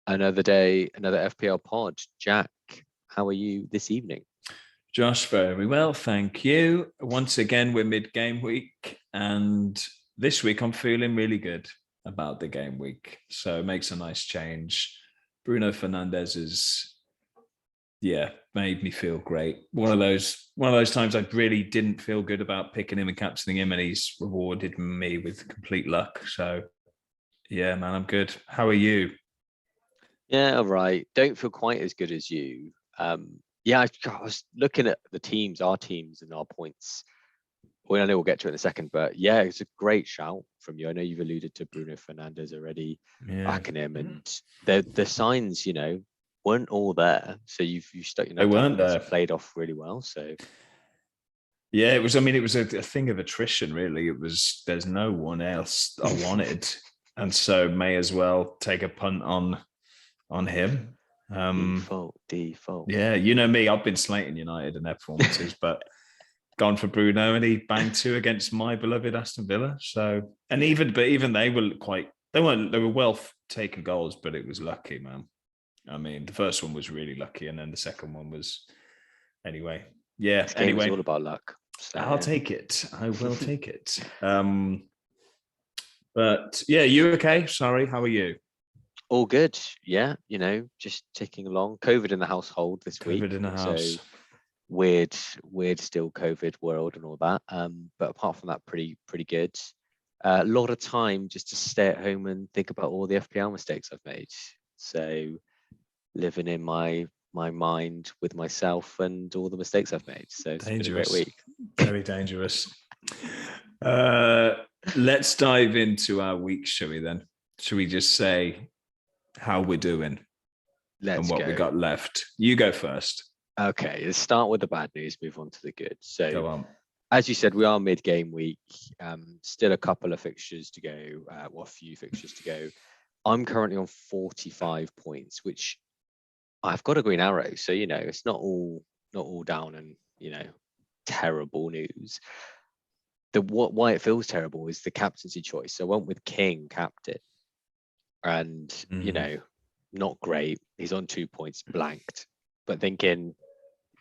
Another day, another FPL pod. Jack, how are you this evening? Josh, very well, thank you. Once again, we're mid-game week, and this week I'm feeling really good about the game week. So it makes a nice change. Bruno Fernandes is, made me feel great. One of those times I really didn't feel good about picking him and captaining him, and he's rewarded me with complete luck. So yeah, man, I'm good. How are you? Yeah, all right. Don't feel quite as good as you. I was looking at our teams and our points. Well, I know we'll get to it in a second, but yeah, it's a great shout from you. I know you've alluded to Bruno Fernandes already, Yeah, backing him, and the signs, weren't all there. So you've stuck your they neck out weren't and it's there. played off really well. So Yeah, it was. I mean, it was a thing of attrition, really. It was. There's no one else I wanted, and so may as well take a punt on him. default. Yeah, you know me. I've been slating United in their performances, but gone for Bruno, and he banged two against my beloved Aston Villa. So, and even they were quite. They were well taken goals, but it was lucky, man. I mean, the first one was really lucky, and then the second one was anyway. Yeah. This game is Anyway, all about luck. So, I'll take it. I will take it. But yeah, you okay? Sorry, how are you? all good. Yeah, just ticking along. COVID in the household this week. COVID in the So house. weird still COVID world and all that. But apart from that, pretty good. A lot of time just to stay at home and think about all the FPL mistakes I've made. So living in my mind with myself and all the mistakes I've made. So it's been a great Dangerous. week. Very dangerous. Uh, let's dive into our week, shall we then? Should we just say how we're doing Let's and what go. we got left? You go first. Okay, let's start with the bad news, move on to the good. So Go on. as you said, we are mid-game week. Still a couple of fixtures to go, a few fixtures to go. I'm currently on 45 points, which I've got a green arrow. So, it's not all down and, terrible news. Why it feels terrible is the captaincy choice. So I went with King captain and, not great. He's on 2 points blanked, but thinking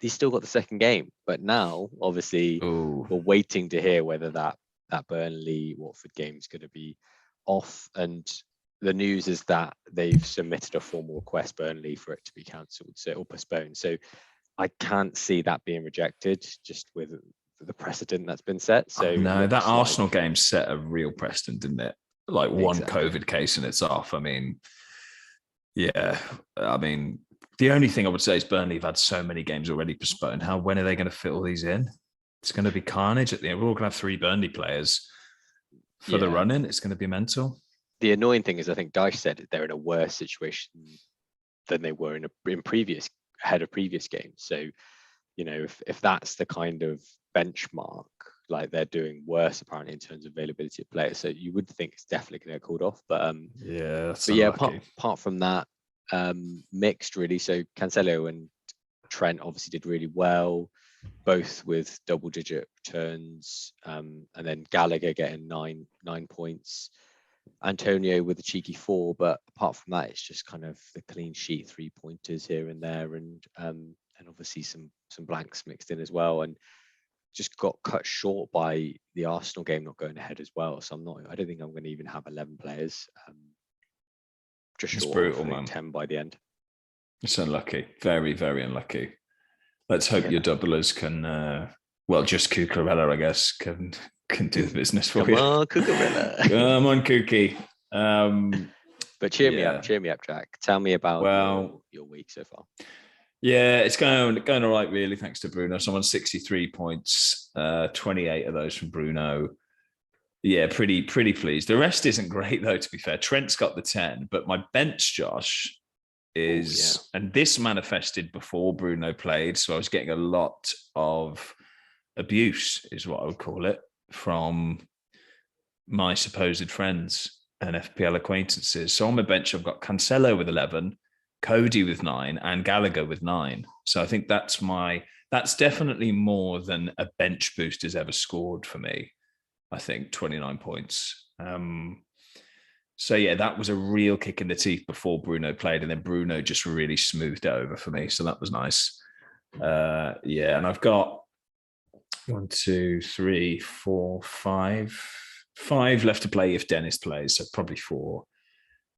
he's still got the second game. But now, obviously, Ooh. we're waiting to hear whether that Burnley Watford game is going to be off. And the news is that they've submitted a formal request, Burnley, for it to be cancelled, or postponed. So I can't see that being rejected, just with the precedent that's been set. So No, that Arsenal like, game set a real precedent, didn't it? Like one exactly. COVID case and it's off. I mean, yeah. I mean, the only thing I would say is Burnley have had so many games already postponed. When are they going to fit all these in? It's going to be carnage at the end. We're all going to have 3 Burnley players for the Yeah. run-in. It's going to be mental. The annoying thing is, I think Dyche said they're in a worse situation than they were in previous games. So, if that's the kind of benchmark, like they're doing worse apparently in terms of availability of players. So you would think it's definitely going to get called off. But that's yeah, unlucky. apart from that, mixed really. So Cancelo and Trent obviously did really well, both with double-digit returns, and then Gallagher getting nine points. Antonio with a cheeky 4, but apart from that, it's just kind of the clean sheet 3-pointers here and there, and obviously some blanks mixed in as well, and just got cut short by the Arsenal game not going ahead as well. So I don't think I'm going to even have 11 players. Just It's short brutal, of man. 10 by the end. It's unlucky. Very, very unlucky. Let's hope your doublers can, just Cucurella, I guess, can do the business for Come you. Come on, Cucurella. Come on, Kookie. But cheer me up, Jack. Tell me about your week so far. Yeah, it's going all right, really, thanks to Bruno. So I'm on 63 points, 28 of those from Bruno. Yeah, pretty pleased. The rest isn't great, though, to be fair. Trent's got the 10, but my bench, Josh, is, and this manifested before Bruno played, so I was getting a lot of abuse, is what I would call it, from my supposed friends and FPL acquaintances. So on my bench, I've got Cancelo with 11, Cody with 9, and Gallagher with 9. So I think that's definitely more than a bench boost has ever scored for me. I think 29 points. So yeah, that was a real kick in the teeth before Bruno played, and then Bruno just really smoothed it over for me. So that was nice. Yeah, and I've got 1, 2, 3, 4, 5 left to play if Dennis plays. So probably 4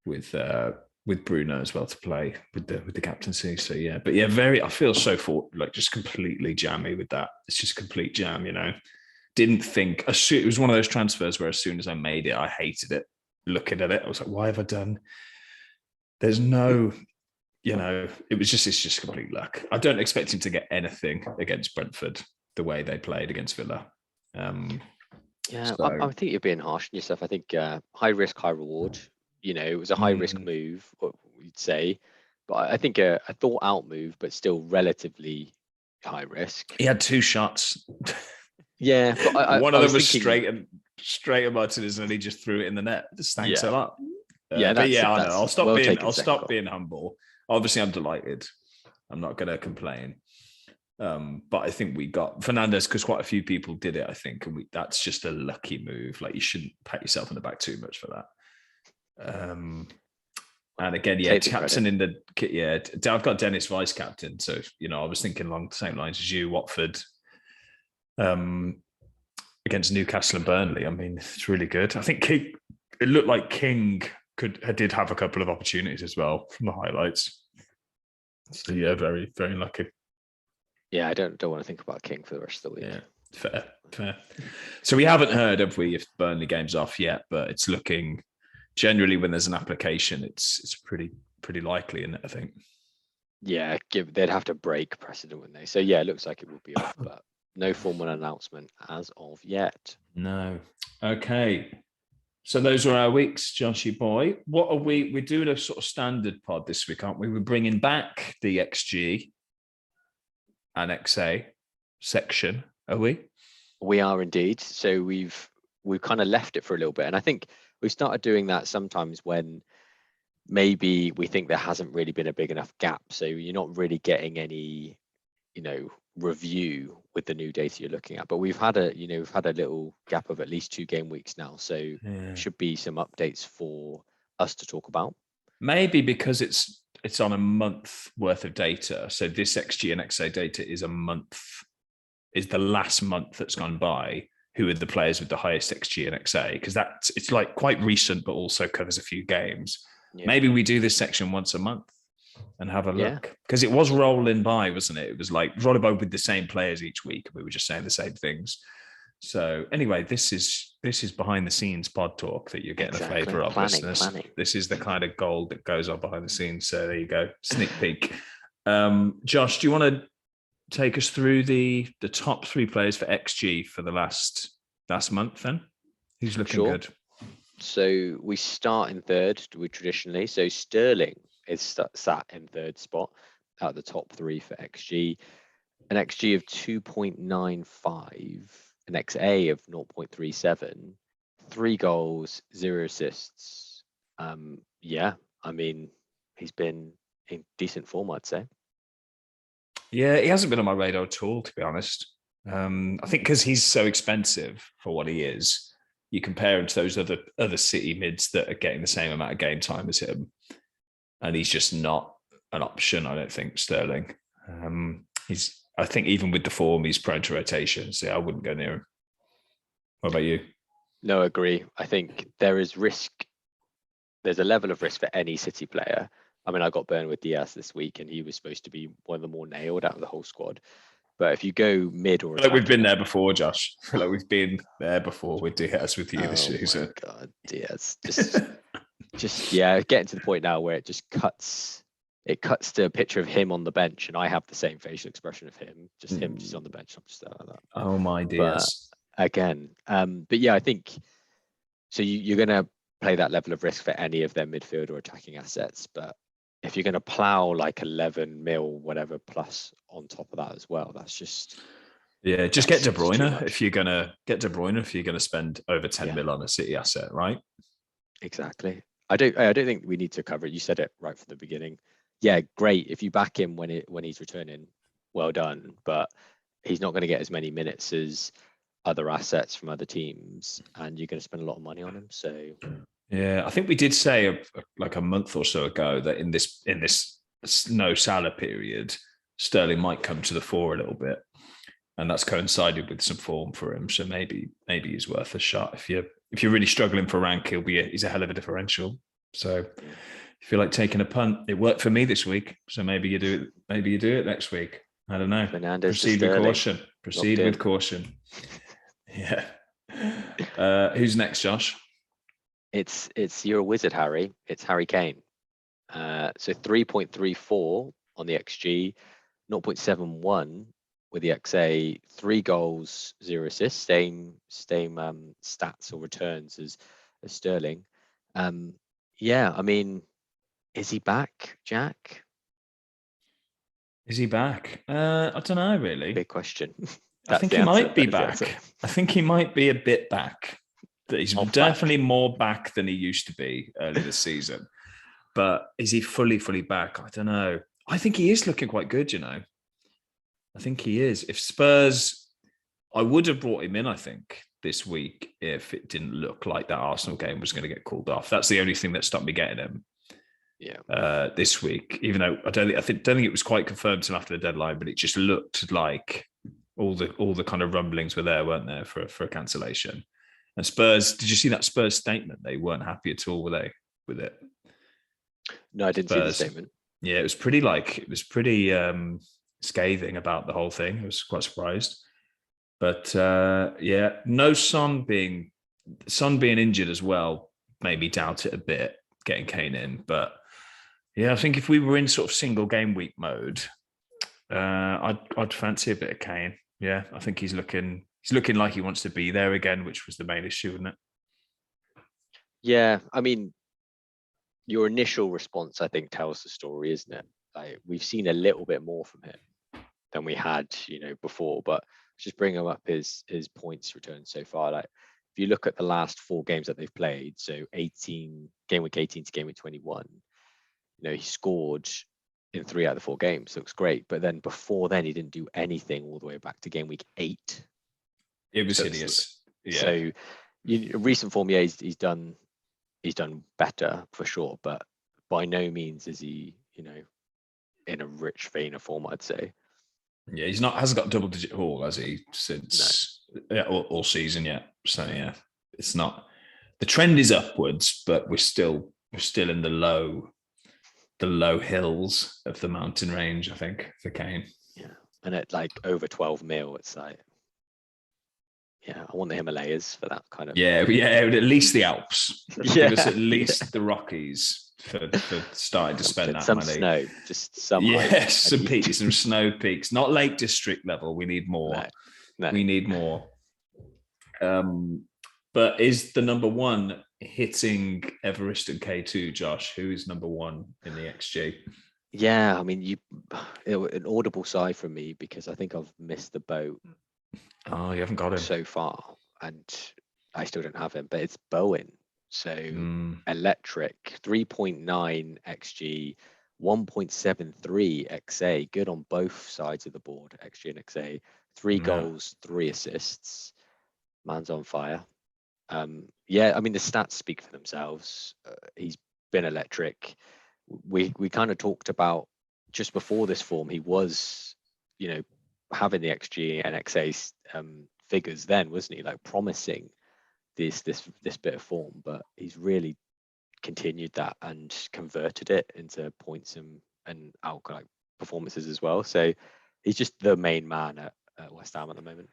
with Bruno as well to play with the captaincy. So yeah, but yeah, I feel so like just completely jammy with that. It's just complete jam, Didn't think it was one of those transfers where as soon as I made it, I hated it. Looking at it, I was like, why have I done? There's no, it's just complete luck. I don't expect him to get anything against Brentford the way they played against Villa. I think you're being harsh on yourself. I think high risk, high reward. It was a high risk move, what we'd say, but I think a thought out move, but still relatively high risk. He had 2 shots. Yeah, but one of them was straight at Martinez, and he just threw it in the net. Just thanks a lot. I know. I'll stop being humble. Obviously, I'm delighted. I'm not going to complain. But I think we got Fernandez because quite a few people did it. I think, and that's just a lucky move. Like, you shouldn't pat yourself in the back too much for that. And again, captain in the I've got Dennis vice captain. So I was thinking along the same lines as you, Watford. Against Newcastle and Burnley. I mean, it's really good. I think it looked like King did have a couple of opportunities as well from the highlights. So yeah, very, very lucky. Yeah, I don't want to think about King for the rest of the week. Yeah, fair. So we haven't heard, have we, if Burnley game's off yet, but it's looking generally when there's an application, it's pretty likely, isn't it, I think? Yeah, they'd have to break precedent, wouldn't they? So yeah, it looks like it will be off, but no formal announcement as of yet. No. Okay. So those are our weeks, Joshy boy. What are we're doing a sort of standard pod this week, aren't we? We're bringing back the XG and XA section, are we? We are indeed. So we've kind of left it for a little bit. And I think we started doing that sometimes when maybe we think there hasn't really been a big enough gap. So you're not really getting any, review with the new data you're looking at. But we've had a little gap of at least 2 game weeks now. So should be some updates for us to talk about. Maybe because it's on a month worth of data. So this XG and XA data is the last month that's gone by. Who are the players with the highest XG and XA? Because it's like quite recent, but also covers a few games. Yeah. Maybe we do this section once a month and have a look, because it was rolling by, wasn't it? It was like rolling by with the same players each week. We were just saying the same things. So anyway, this is behind the scenes pod talk that you're getting a flavour of, listeners. This is the kind of gold that goes on behind the scenes. So there you go, sneak peek. Josh, do you want to take us through the top 3 players for XG for the last month then? Who's looking good? So we start in third, traditionally. So Sterling is sat in third spot at the top 3 for XG. An XG of 2.95, an XA of 0.37, 3 goals, 0 assists. I mean, he's been in decent form, I'd say. Yeah, he hasn't been on my radar at all, to be honest. I think because he's so expensive for what he is, you compare him to those other City mids that are getting the same amount of game time as him, and he's just not an option, I don't think, Sterling. I think even with the form, he's prone to rotation, so I wouldn't go near him. What about you? No, I agree. I think there is risk. There's a level of risk for any City player. I mean, I got burned with Diaz this week, and he was supposed to be one of the more nailed out of the whole squad. But if you go mid or we've been there before, Josh. I feel like we've been there before with Diaz with you this season. Oh my God, Diaz! Just getting to the point now where it just cuts. It cuts to a picture of him on the bench, and I have the same facial expression of him, just him just on the bench. I'm just like that. Oh my Diaz! But again, but yeah, I think so. You're going to play that level of risk for any of their midfield or attacking assets, but if you're going to plow like 11 mil, whatever, plus on top of that as well, that's just... Yeah, just get De Bruyne if you're going to spend over 10 mil on a City asset, right? Exactly. I don't think we need to cover it. You said it right from the beginning. Yeah, great. If you back him when he's returning, well done. But he's not going to get as many minutes as other assets from other teams, and you're going to spend a lot of money on him. So Yeah, I think we did say like a month or so ago that in this no Salah period, Sterling might come to the fore a little bit, and that's coincided with some form for him. So maybe he's worth a shot. If you're really struggling for rank, he's a hell of a differential. So if you like taking a punt, it worked for me this week. So maybe you do it. Maybe you do it next week. I don't know. Fernandez Proceed with caution. Proceed with caution. Yeah. Who's next, Josh? It's you're a wizard, Harry. It's Harry Kane. So 3.34 on the XG, 0.71 with the XA, 3 goals, 0 assists, same stats or returns as Sterling. Yeah, I mean, is he back, Jack? Is he back? I don't know, really. Big question. I think he might be back. I think he might be a bit back. He's definitely more back than he used to be early this season. But is he fully back? I don't know. I think he is looking quite good, I think he is. If Spurs, I would have brought him in, I think, this week if it didn't look like that Arsenal game was going to get called off. That's the only thing that stopped me getting him. Yeah. This week, even though I don't think it was quite confirmed until after the deadline, but it just looked like all the kind of rumblings were there, weren't there, for a cancellation. And Spurs, did you see that Spurs statement? They weren't happy at all, were they, with it? No, I didn't see the statement. Yeah, it was pretty scathing about the whole thing. I was quite surprised. But yeah, no Son being injured as well made me doubt it a bit, getting Kane in. But yeah, I think if we were in sort of single game week mode, I'd fancy a bit of Kane. Yeah, I think he's looking like he wants to be there again, which was the main issue, wasn't it? Yeah, I mean, your initial response, I think, tells the story, isn't it? Like, we've seen a little bit more from him than we had, before. But just bring him up his points return so far. Like, if you look at the last 4 games that they've played, so game week 18 to game week 21, he scored in 3 out of the 4 games. Looks great. But then before then, he didn't do anything all the way back to game week 8. It was hideous. Yeah. So, recent form, yeah, he's done better for sure, but by no means is he, in a rich vein of form, I'd say. Yeah, hasn't got double-digit haul, has he, since all season yet? So yeah, it's not. The trend is upwards, but we're still in the low hills of the mountain range, I think, for Kane. Yeah, and at like over 12 mil, it's like, yeah, I want the Himalayas for that kind of. Yeah, at least the Alps. Give us at least the Rockies for starting to spend that money. Some snow, just some. Yes, some peaks, some snow peaks. Not Lake District level. We need more. No. We need more. But is the number 1 hitting Everest and K2, Josh? Who is number 1 in the XG? Yeah, I mean, an audible sigh from me because I think I've missed the boat. Oh, you haven't got him so far, and I still don't have him. But it's Bowen, so electric, 3.9 XG, 1.73 XA, good on both sides of the board, XG and XA. 3 goals, 3 assists. Man's on fire. Yeah, I mean the stats speak for themselves. He's been electric. We kind of talked about just before this form, he was, having the XG and XA figures then, wasn't he? Like promising this bit of form, but he's really continued that and converted it into points and outcome performances as well. So he's just the main man at West Ham at the moment.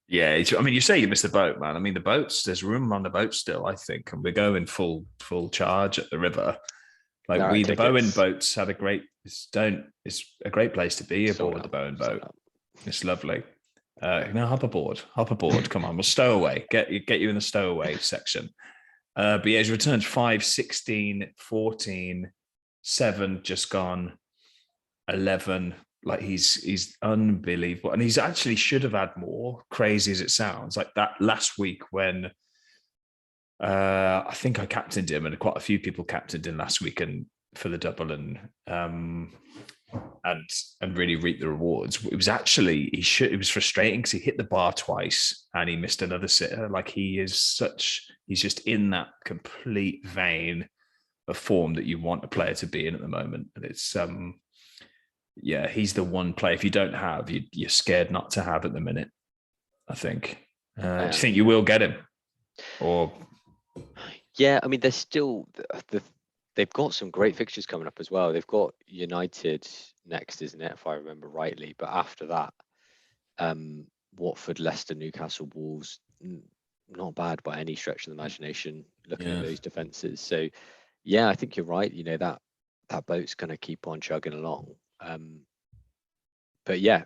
Yeah, I mean, you say you missed the boat, man. I mean, there's room on the boat still, I think, and we're going full charge at the river. Like the Bowen boats had it's a great place to be aboard the Bowen boat. It's lovely. No, hop aboard. Come on, we'll stow away. Get you in the stowaway section. But yeah, he's returned 5, 16, 14, 7, just gone 11. Like he's unbelievable, and he's actually should have had more. Crazy as it sounds, like that last week when I think I captained him, and quite a few people captained him last week and for the double, and and really reap the rewards. It was actually it was frustrating because he hit the bar twice and he missed another sitter. Like he's just in that complete vein of form that you want a player to be in at the moment. And it's yeah, he's the one player if you don't have, you're scared not to have at the minute, I think. Do you think you will get him? Or yeah, I mean, there's still they've got some great fixtures coming up as well. They've got United next, isn't it, if I remember rightly? But after that, Watford, Leicester, Newcastle, Wolves, not bad by any stretch of the imagination. Looking at those defenses, so yeah, I think you're right. You know, that boat's going to keep on chugging along. But yeah,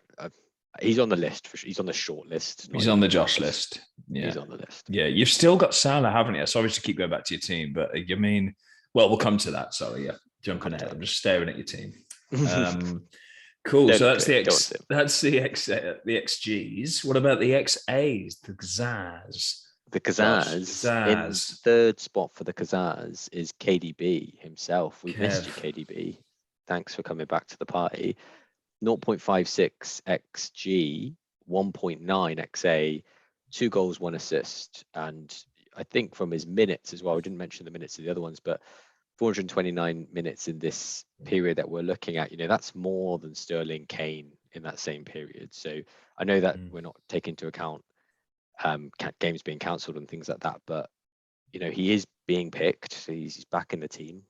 he's on the list he's on the short list. He's on the Josh list. Yeah, he's on the list. Yeah, you've still got Salah, haven't you? Sorry to keep going back to your team, but you mean, well, we'll come to that. Sorry, yeah, jumping ahead. I'm just staring at your team. Cool. So that's the XGs. What about the XAs? The Gazaz. The Gazaz. In third spot for the Gazaz is KDB himself. We've missed you, KDB. Thanks for coming back to the party. 0.56 XG, 1.9 XA, 2 goals, 1 assist. And I think from his minutes as well, I didn't mention the minutes of the other ones, but 429 minutes in this period that we're looking at, you know, that's more than Sterling, Kane in that same period. So I know that we're not taking into account games being cancelled and things like that, but you know, he is being picked. So he's back in the team.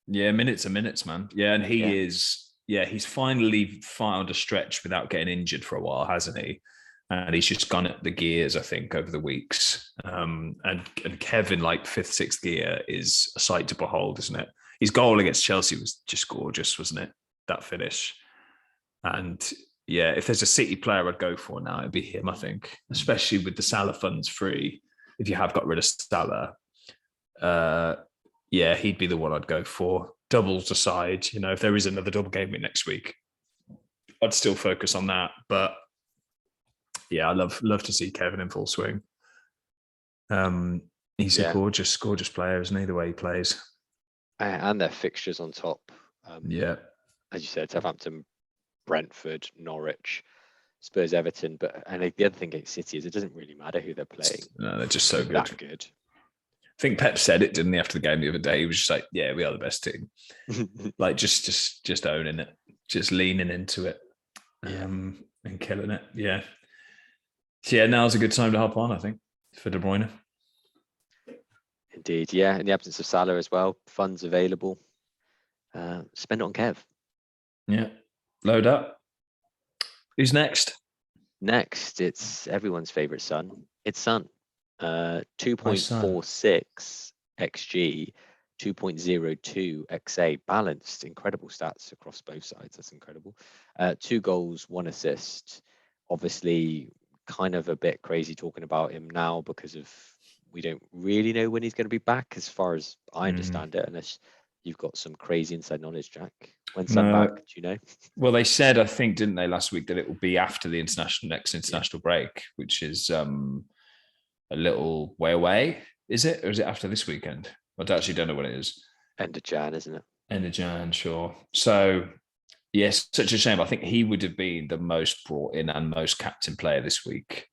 Yeah, minutes are minutes, man. Yeah, and he is. Yeah, he's finally found a stretch without getting injured for a while, hasn't he? And he's just gone at the gears, I think, over the weeks. And Kevin, like fifth, sixth gear, is a sight to behold, isn't it? His goal against Chelsea was just gorgeous, wasn't it? That finish. And yeah, if there's a City player I'd go for now, it'd be him, I think, especially with the Salah funds free. If you have got rid of Salah, yeah, he'd be the one I'd go for. Doubles aside, you know, if there is another double game week next week, I'd still focus on that. But yeah, I love to see Kevin in full swing. He's a gorgeous player, isn't he? The way he plays, and their fixtures on top. Yeah, as you said, Southampton, Brentford, Norwich, Spurs, Everton. But and the other thing against City is it doesn't really matter who they're playing. No, they're just so good. That good. I think Pep said it, didn't he, after the game the other day? He was just like, "Yeah, we are the best team." Like just owning it, just leaning into it, and killing it. Yeah. So yeah, now's a good time to hop on, I think, for De Bruyne. Indeed, yeah. In the absence of Salah as well, funds available. Spend it on Kev. Yeah, load up. Who's next? Next, it's everyone's favorite son. It's Son. 2.46 XG, 2.02 XA, balanced, incredible stats across both sides. That's incredible. 2 goals, 1 assist. Obviously, kind of a bit crazy talking about him now because of we don't really know when he's going to be back, as far as I understand it, unless you've got some crazy inside knowledge, Jack. When's Son back? Do you know? Well, they said, I think, didn't they, last week, that it will be after the next international break, which is a little way away. Is it? Or is it after this weekend? I actually don't know what it is. End of Jan, isn't it? End of Jan, sure. So, yes, such a shame. I think he would have been the most brought in and most captain player this week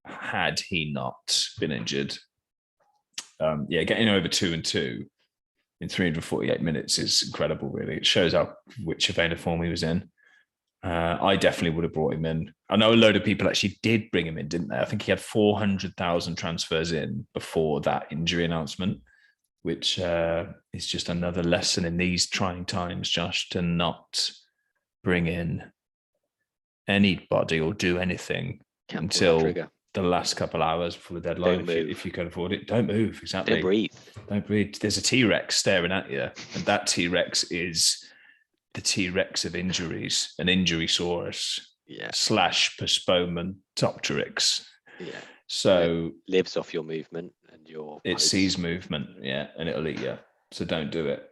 had he not been injured. Getting over 2 and 2 in 348 minutes is incredible, really. It shows which vein of form he was in. I definitely would have brought him in. I know a load of people actually did bring him in, didn't they? I think he had 400,000 transfers in before that injury announcement, which is just another lesson in these trying times, Josh, to not bring in anybody or do anything until the last couple hours before the deadline. If you can afford it, don't move. Exactly. Don't breathe. There's a T-Rex staring at you, and that T-Rex is the T-Rex of injuries, an injurysaurus / postponement Topterix. Yeah. So it lives off your movement and your. It sees movement, and it'll eat you. So don't do it.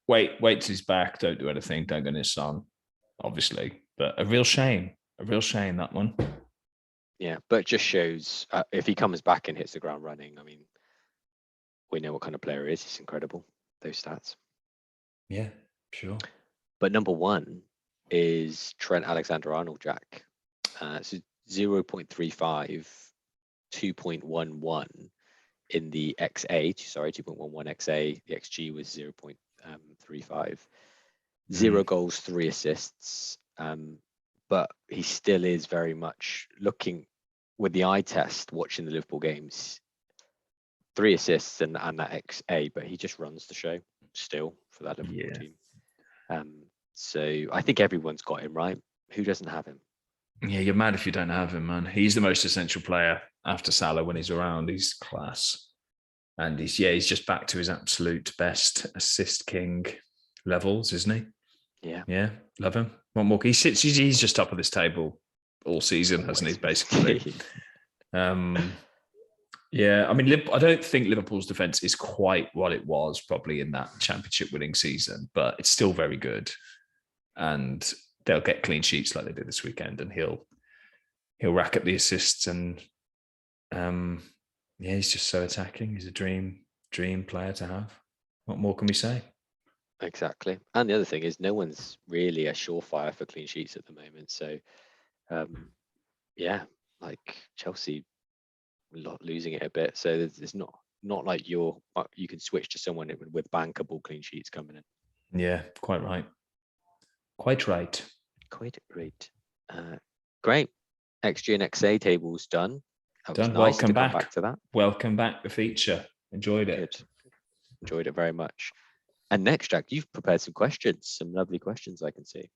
Wait till he's back. Don't do anything. Don't go near Son, obviously. But a real shame, that one. Yeah, but it just shows if he comes back and hits the ground running. I mean, we know what kind of player he is. He's incredible. Those stats. Yeah, Sure. But number one is Trent Alexander-Arnold, Jack. So 0.35, 2.11 in the XA, sorry, 2.11 XA. The XG was 0.35. 0 goals, 3 assists. But he still is very much looking with the eye test, watching the Liverpool games, 3 assists and that XA, but he just runs the show still for that Liverpool team. So I think everyone's got him, right? Who doesn't have him? Yeah, you're mad if you don't have him, man. He's the most essential player after Salah when he's around. He's class. And he's just back to his absolute best assist king levels, isn't he? Yeah, love him. What more? He's just top of this table all season, hasn't he, basically? Yeah, I mean, I don't think Liverpool's defence is quite what it was probably in that championship winning season, but it's still very good. And they'll get clean sheets like they did this weekend, and he'll rack up the assists. And he's just so attacking. He's a dream player to have. What more can we say? Exactly. And the other thing is, no one's really a surefire for clean sheets at the moment. So, like Chelsea losing it a bit. So it's not like you can switch to someone with bankable clean sheets coming in. Yeah, quite right. Quite right. Great. XG and XA tables done. That was done. Nice Welcome to back. Come back to that. Welcome back, the feature. Enjoyed it. Good. Enjoyed it very much. And next, Jack, you've prepared some questions, some lovely questions I can see.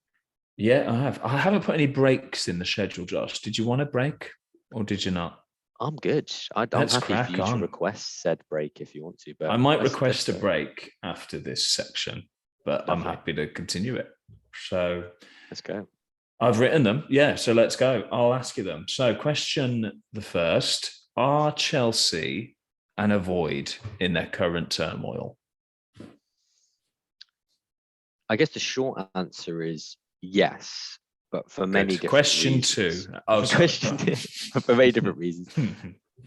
Yeah, I have. I haven't put any breaks in the schedule, Josh. Did you want a break or did you not? I'm good. I'm happy for you to request said break if you want to. But I might request a break after this section, but I'm happy to continue it. So let's go. I've written them. Yeah, so let's go. I'll ask you them. So question the first, are Chelsea an avoid in their current turmoil? I guess the short answer is yes, but for many different question reasons. 2. Oh, question for many different reasons.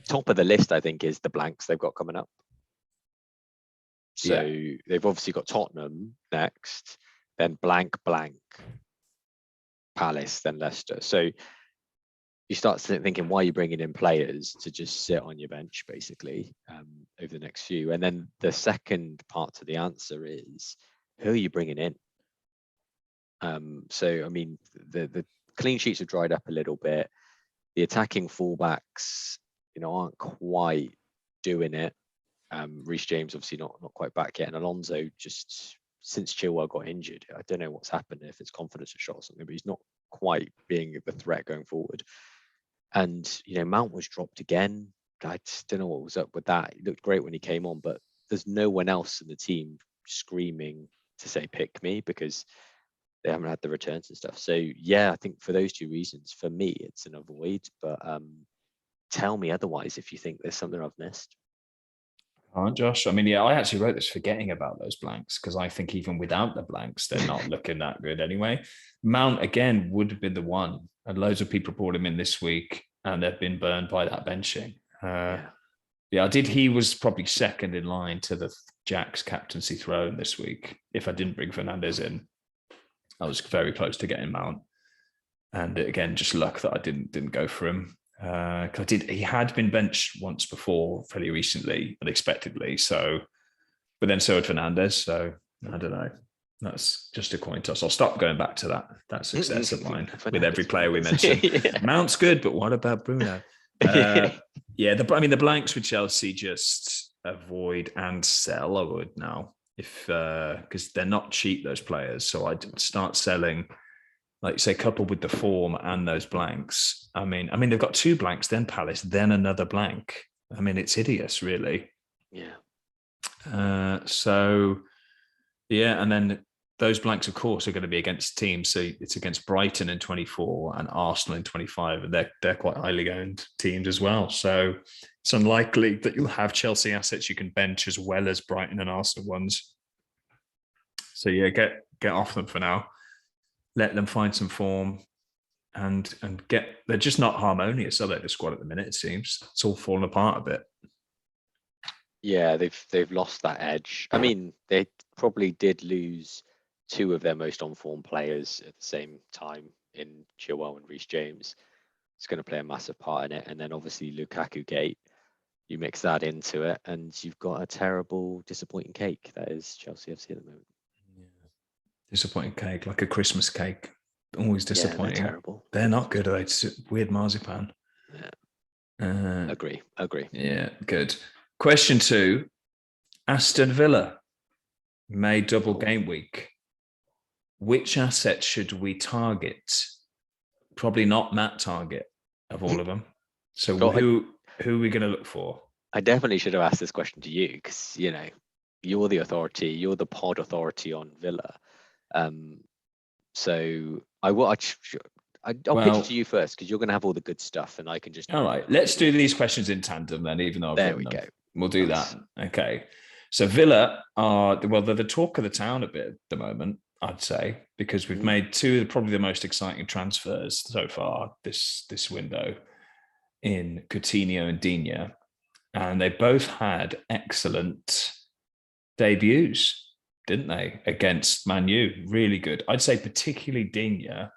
Top of the list, I think, is the blanks they've got coming up. So they've obviously got Tottenham next, then blank, Palace, then Leicester. So you start thinking, why are you bringing in players to just sit on your bench, basically, over the next few? And then the second part to the answer is, who are you bringing in? So, I mean, the clean sheets have dried up a little bit. The attacking fullbacks, aren't quite doing it. Reece James obviously not quite back yet, and Alonso just since Chilwell got injured, I don't know what's happened, if it's confidence shot or something, but he's not quite being the threat going forward. And Mount was dropped again. I just don't know what was up with that. He looked great when he came on, but there's no one else in the team screaming to say pick me, because they haven't had the returns and stuff. So I think for those 2 reasons, for me, it's an avoid. But tell me otherwise if you think there's something I've missed. All right, Josh. I mean, I actually wrote this forgetting about those blanks, because I think even without the blanks, they're not looking that good anyway. Mount, again, would have been the one. And loads of people brought him in this week, and they've been burned by that benching. He was probably second in line to the Jack's captaincy throne this week. If I didn't bring Fernandes in, I was very close to getting Mount. And again, just luck that I didn't go for him. He had been benched once before, fairly recently, unexpectedly. So, but then so had Fernandes. So I don't know. That's just a coin toss. I'll stop going back to that success of mine with every player we mentioned. Mount's good, but what about Bruno? The blanks with Chelsea, just avoid and sell. I would now, because they're not cheap, those players. So I'd start selling. Like you say, coupled with the form and those blanks. I mean, they've got 2 blanks, then Palace, then another blank. I mean, it's hideous, really. Yeah. And then those blanks, of course, are going to be against teams. So it's against Brighton in 24 and Arsenal in 25, and they're quite highly owned teams as well. So it's unlikely that you'll have Chelsea assets you can bench as well as Brighton and Arsenal ones. So get off them for now. Let them find some form and they're just not harmonious, are they, the squad at the minute? It seems it's all falling apart a bit. Yeah, they've lost that edge. I mean, they probably did lose two of their most on-form players at the same time in Chilwell and Reece James. It's going to play a massive part in it. And then obviously Lukaku Gate, you mix that into it, and you've got a terrible, disappointing cake that is Chelsea FC at the moment. Yeah. Disappointing cake, like a Christmas cake. Always disappointing. Yeah, they're terrible. They're not good, are they? It's weird marzipan. Yeah. Agree. Yeah, good. Question 2. Aston Villa may double game week. Which asset should we target? Probably not Matt target of all of them. So who are we going to look for? I definitely should have asked this question to you because, you know, you're the authority, you're the pod authority on Villa. So I'll pitch it to you first because you're going to have all the good stuff and I can just. All right, let's do these questions in tandem then, even though there we go. We'll do that. Okay. So Villa they're the talk of the town a bit at the moment, I'd say, because we've made two of probably the most exciting transfers so far this window in Coutinho and Digne, and they both had excellent debuts, didn't they, against Man U? Really good. I'd say particularly Digne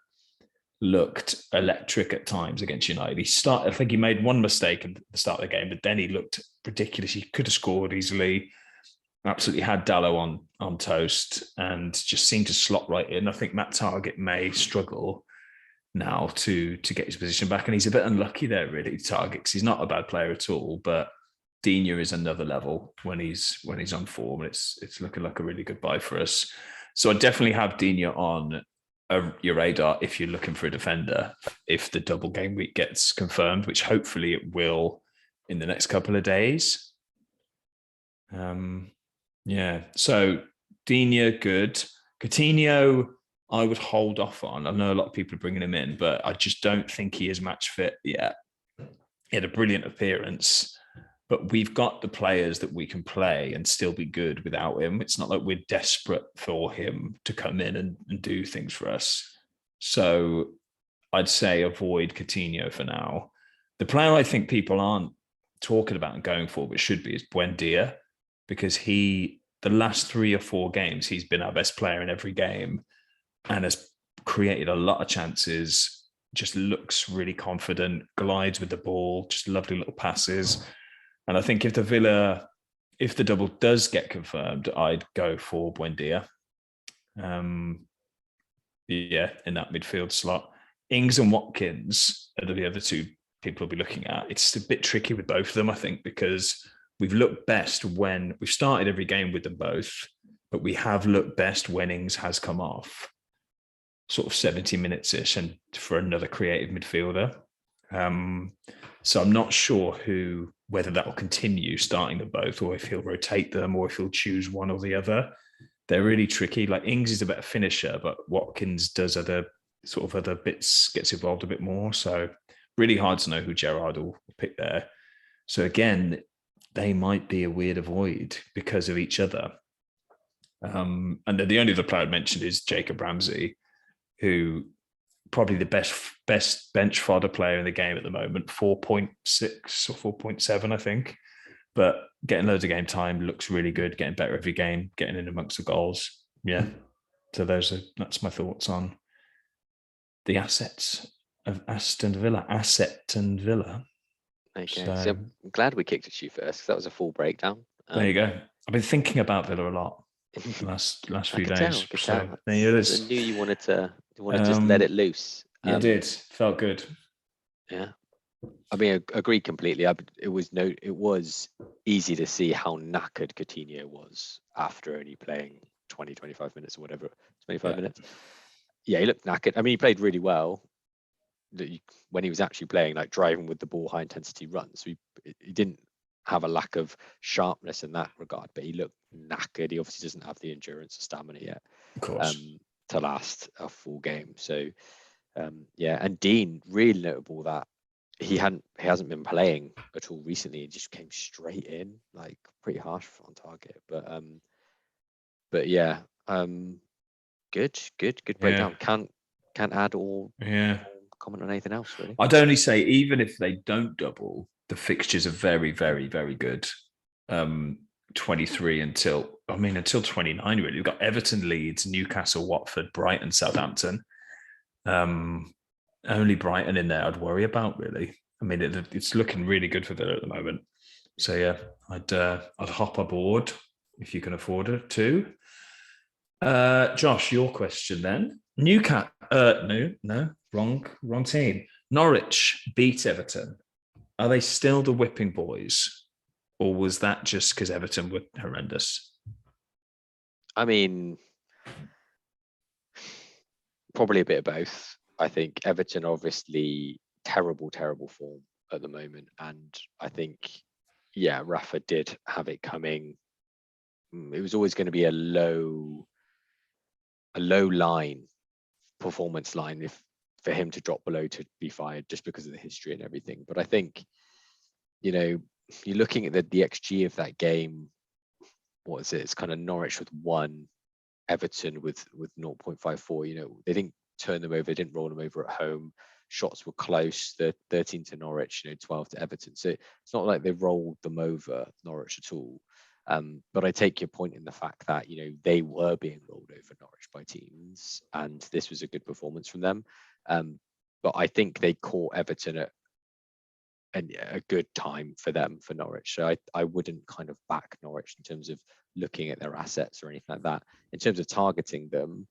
looked electric at times against United. I think he made one mistake at the start of the game, but then he looked ridiculous. He could have scored easily. Absolutely had Dallo on toast and just seemed to slot right in. I think Matt Targett may struggle now to get his position back, and he's a bit unlucky there, really, Targett, because he's not a bad player at all, but Digne is another level when he's on form. It's looking like a really good buy for us. So I definitely have Digne on your radar if you're looking for a defender, if the double game week gets confirmed, which hopefully it will in the next couple of days. So Digne, good. Coutinho, I would hold off on. I know a lot of people are bringing him in, but I just don't think he is match fit yet. He had a brilliant appearance, but we've got the players that we can play and still be good without him. It's not like we're desperate for him to come in and do things for us. So I'd say avoid Coutinho for now. The player I think people aren't talking about and going for, but should be, is Buendia, because the last 3 or 4 games, he's been our best player in every game and has created a lot of chances, just looks really confident, glides with the ball, just lovely little passes. And I think if the double does get confirmed, I'd go for Buendia. In that midfield slot. Ings and Watkins are the other two people will be looking at. It's a bit tricky with both of them, I think, because we've looked best when we've started every game with them both, but we have looked best when Ings has come off, sort of 70 minutes-ish, and for another creative midfielder. So I'm not sure whether that will continue starting them both, or if he'll rotate them, or if he'll choose one or the other. They're really tricky. Like Ings is a better finisher, but Watkins does other bits, gets involved a bit more. So really hard to know who Gerrard will pick there. So again, they might be a weird avoid because of each other. And then the only other player I'd mentioned is Jacob Ramsey, who probably the best bench fodder player in the game at the moment, 4.6 or 4.7, I think. But getting loads of game time, looks really good, getting better every game, getting in amongst the goals. Yeah. So that's my thoughts on the assets of Aston Villa. Okay, so I'm glad we kicked it to you first, because that was a full breakdown. There you go. I've been thinking about Villa a lot the last few days. I knew you wanted to just let it loose. I did. Felt good. Yeah. I mean, I agree completely. It was easy to see how knackered Coutinho was after only playing 20, 25 minutes or whatever, 25 minutes. Yeah, he looked knackered. I mean, he played really well when he was actually playing, like driving with the ball, high intensity runs. So he didn't have a lack of sharpness in that regard, but he looked knackered. He obviously doesn't have the endurance or stamina yet, of course, to last a full game. So, and Dean, really notable that he hasn't been playing at all recently. He just came straight in, like pretty harsh on target. But yeah, good breakdown. Can't add or comment on anything else really. I'd only say even if they don't double, the fixtures are very, very, very good. 23 until 29, really. We've got Everton, Leeds, Newcastle, Watford, Brighton, Southampton. Only Brighton in there I'd worry about, really. I mean, it's looking really good for Villa at the moment. So yeah, I'd hop aboard if you can afford it too. Josh, your question then. Newcastle, no, wrong team. Norwich beat Everton. Are they still the whipping boys, or was that just because Everton were horrendous? I mean, probably a bit of both. I think Everton obviously terrible form at the moment, and I think, yeah, Rafa did have it coming. It was always going to be a low line performance line if for him to drop below to be fired, just because of the history and everything. But I think, you're looking at the XG of that game. What is it? It's kind of Norwich with 1, Everton with 0.54. They didn't turn them over, they didn't roll them over at home. Shots were close. The 13 to Norwich, 12 to Everton. So it's not like they rolled them over, Norwich, at all. But I take your point in the fact that they were being rolled over, Norwich, by teams, and this was a good performance from them. But I think they caught Everton at a good time for them, for Norwich. So I wouldn't kind of back Norwich in terms of looking at their assets or anything like that. In terms of targeting them,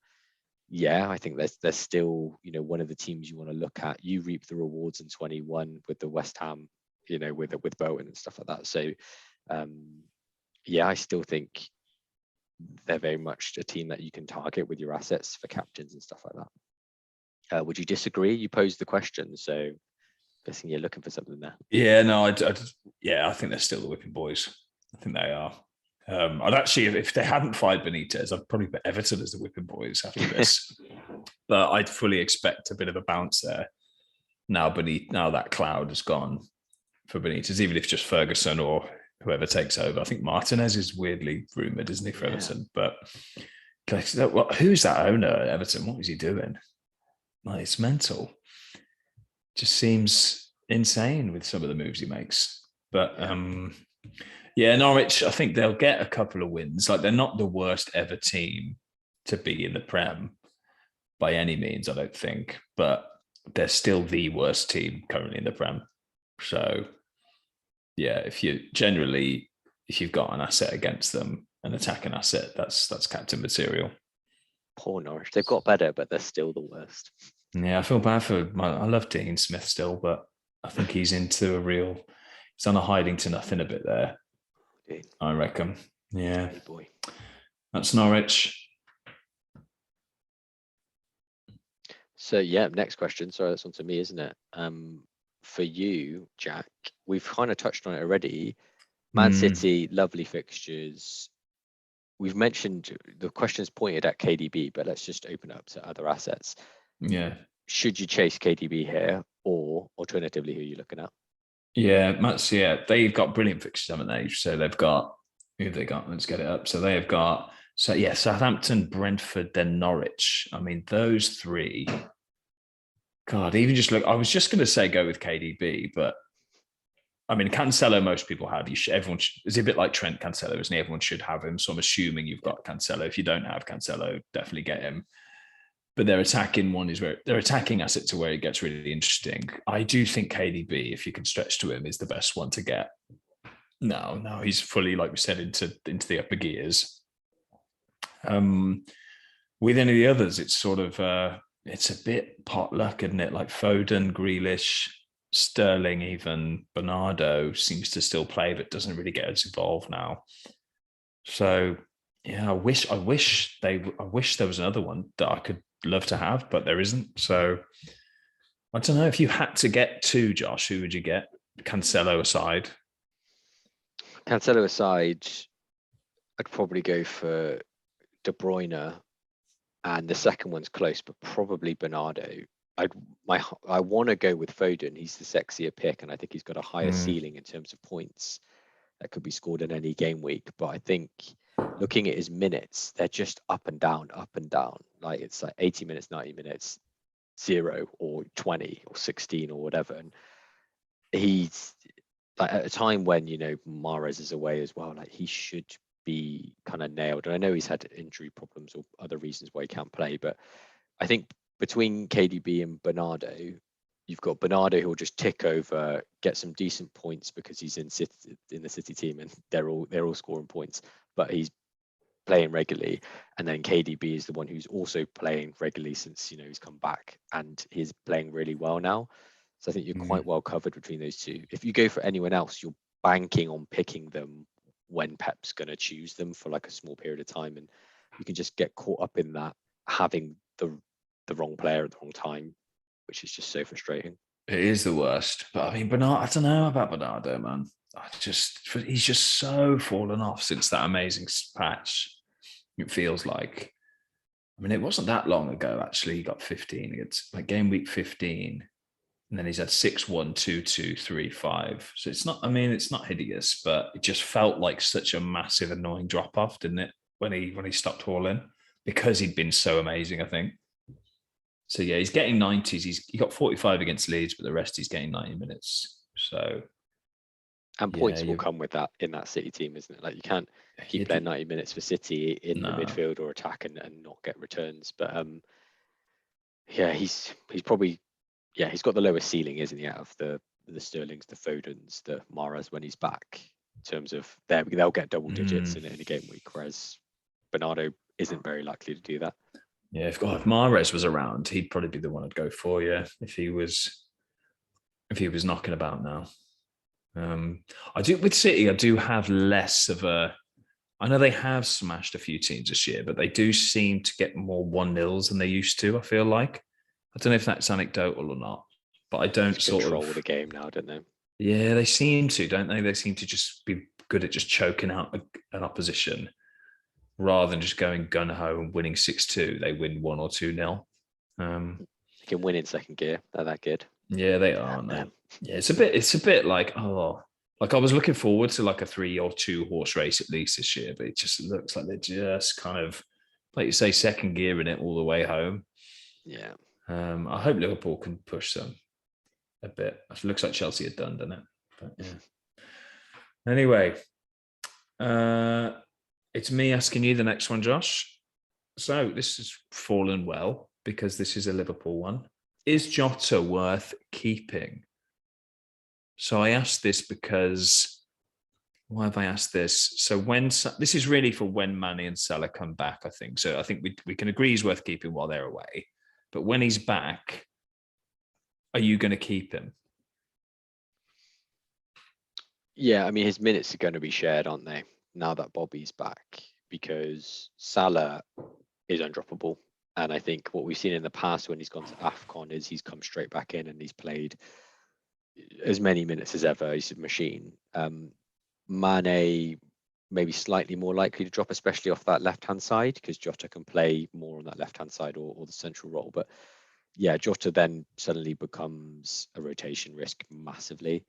yeah, I think they're still one of the teams you want to look at. You reap the rewards in 21 with the West Ham, with Bowen and stuff like that. So yeah, I still think they're very much a team that you can target with your assets for captains and stuff like that. Would you disagree? You posed the question, so guessing you're looking for something there. Yeah, no, I think they're still the whipping boys. I think they are. I'd actually, if they hadn't fired Benitez, I'd probably put Everton as the whipping boys after this. But I'd fully expect a bit of a bounce there. Now that cloud has gone for Benitez, even if just Ferguson or whoever takes over. I think Martinez is weirdly rumoured, isn't he, for Everton? But who's that owner at Everton? What is he doing? Like, it's mental. Just seems insane with some of the moves he makes. But yeah, Norwich, I think they'll get a couple of wins. Like, they're not the worst ever team to be in the Prem by any means, I don't think. But they're still the worst team currently in the Prem. So yeah, if you've got an asset against them, an attacking asset, that's captain material. Poor Norwich. They've got better, but they're still the worst. Yeah, I feel bad I love Dean Smith still, but I think he's on a hiding to nothing a bit there. Dude. I reckon. Yeah. Good boy. That's Norwich. So yeah, next question. Sorry, that's on to me, isn't it? For you, Jack, we've kind of touched on it already. Man City, lovely fixtures. We've mentioned the questions pointed at KDB, but let's just open up to other assets. Yeah. Should you chase KDB here, or alternatively, who are you looking at? Yeah, they've got brilliant fixtures, haven't they? So they've got, who have they got? Let's get it up. So they have got, Southampton, Brentford, then Norwich. I mean, those three. God, even just look, I was just going to say go with KDB, but I mean, Cancelo, most people have. Everyone is a bit like Trent Cancelo, isn't he? Everyone should have him. So I'm assuming you've got Cancelo. If you don't have Cancelo, definitely get him. But their attacking asset to where it gets really interesting. I do think KDB, if you can stretch to him, is the best one to get. No, he's fully, like we said, into the upper gears. With any of the others, it's sort of it's a bit potluck, isn't it? Like Foden, Grealish, Sterling, even Bernardo seems to still play, but doesn't really get as involved now. So yeah, I wish there was another one that I could love to have, but there isn't. So I don't know, if you had to get two, Josh, who would you get? Cancelo aside. Cancelo aside, I'd probably go for De Bruyne, and the second one's close, but probably Bernardo. I want to go with Foden. He's the sexier pick, and I think he's got a higher ceiling in terms of points that could be scored in any game week. But I think looking at his minutes, they're just up and down. Like, it's like 80 minutes, 90 minutes, 0 or 20 or 16 or whatever. And like at a time when, you know, Mahrez is away as well, like he should be kind of nailed. And I know he's had injury problems or other reasons why he can't play, but I think between KDB and Bernardo, you've got Bernardo who will just tick over, get some decent points because he's in the City team and they're all scoring points, but he's playing regularly. And then KDB is the one who's also playing regularly since, you know, he's come back and he's playing really well now. So I think you're quite well covered between those two. If you go for anyone else, you're banking on picking them when Pep's going to choose them for like a small period of time, and you can just get caught up in that, having the wrong player at the wrong time, which is just so frustrating. It is the worst. But I mean, Bernardo, I don't know about Bernardo, man. He's just so fallen off since that amazing patch. It feels like. I mean, it wasn't that long ago, actually. He got 15 against like game week 15. And then he's had 6-1, 2-2, 3-5. So it's not, I mean, it's not hideous, but it just felt like such a massive, annoying drop-off, didn't it? When he stopped hauling, because he'd been so amazing, I think. So yeah, he's getting 90s. He got 45 against Leeds, but the rest he's getting 90 minutes. So and points will come with that in that City team, isn't it? Like you can't keep playing 90 minutes for City in the midfield or attack and not get returns. But yeah, he's probably, yeah, he's got the lowest ceiling, isn't he, out of the Sterlings, the Fodens, the Mahrez when he's back, in terms of they'll get double digits in a game week, whereas Bernardo isn't very likely to do that. Yeah, if Mahrez was around, he'd probably be the one I'd go for. Yeah, if he was knocking about now. I do with City. I do have less of a. I know they have smashed a few teams this year, but they do seem to get more 1-0s than they used to. I feel like. I don't know if that's anecdotal or not, but I don't control the game now, don't they? Yeah, they seem to, don't they? They seem to just be good at just choking out an opposition rather than just going gun-ho and winning 6-2. They win 1 or 2-0. They can win in second gear. They're that good. Yeah, they are, aren't they? Yeah, it's a bit like, like I was looking forward to like a 3 or 2 horse race at least this year, but it just looks like they're just kind of, like you say, second gear in it all the way home. Yeah. I hope Liverpool can push them a bit. It looks like Chelsea are done, doesn't it? But yeah. Anyway, it's me asking you the next one, Josh. So this has fallen well because this is a Liverpool one. Is Jota worth keeping? So I asked this because, why have I asked this? So this is really for when Mane and Salah come back, I think. So I think we can agree he's worth keeping while they're away. But when he's back, are you going to keep him? Yeah, I mean, his minutes are going to be shared, aren't they, now that Bobby's back? Because Salah is undroppable. And I think what we've seen in the past when he's gone to AFCON is he's come straight back in and he's played as many minutes as ever. He's a machine. Mane maybe slightly more likely to drop, especially off that left-hand side, because Jota can play more on that left-hand side or the central role. But yeah, Jota then suddenly becomes a rotation risk massively.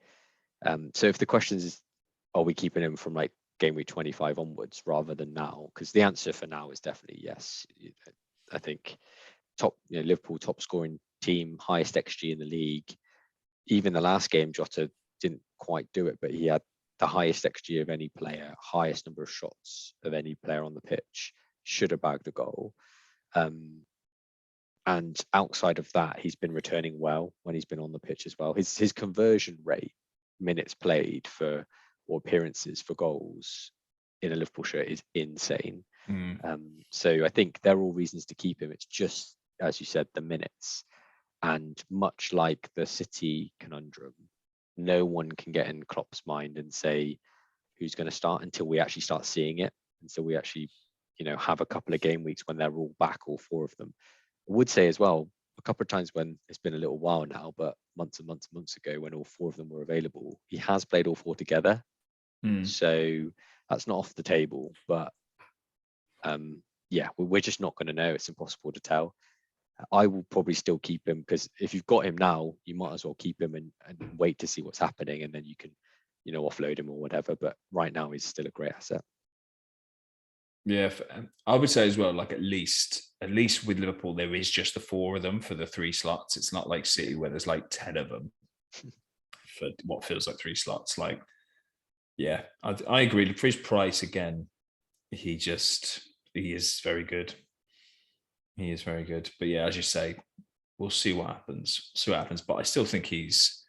So if the question is, are we keeping him from like game week 25 onwards rather than now? Because the answer for now is definitely yes. I think Liverpool top scoring team, highest XG in the league. Even the last game, Jota didn't quite do it, but he had the highest XG of any player, highest number of shots of any player on the pitch, should have bagged a goal. And outside of that, he's been returning well when he's been on the pitch as well. His conversion rate, minutes played for, or appearances for goals in a Liverpool shirt is insane. So I think they're all reasons to keep him. It's just, as you said, the minutes. And much like the City conundrum, no one can get in Klopp's mind and say who's going to start until we actually start seeing it. Until we actually, have a couple of game weeks when they're all back, all 4 of them. I would say as well, a couple of times when it's been a little while now, but months and months and months ago when all 4 of them were available, he has played all 4 together. So that's not off the table. But yeah, we're just not going to know. It's impossible to tell. I will probably still keep him because if you've got him now, you might as well keep him and wait to see what's happening, and then you can, offload him or whatever. But right now, he's still a great asset. Yeah, I would say as well, like at least with Liverpool, there is just the 4 of them for the 3 slots. It's not like City where there's like 10 of them. for what feels like 3 slots. Like, yeah, I agree. For his price, again, he is very good. He is very good. But yeah, as you say, we'll see what happens. But I still think he's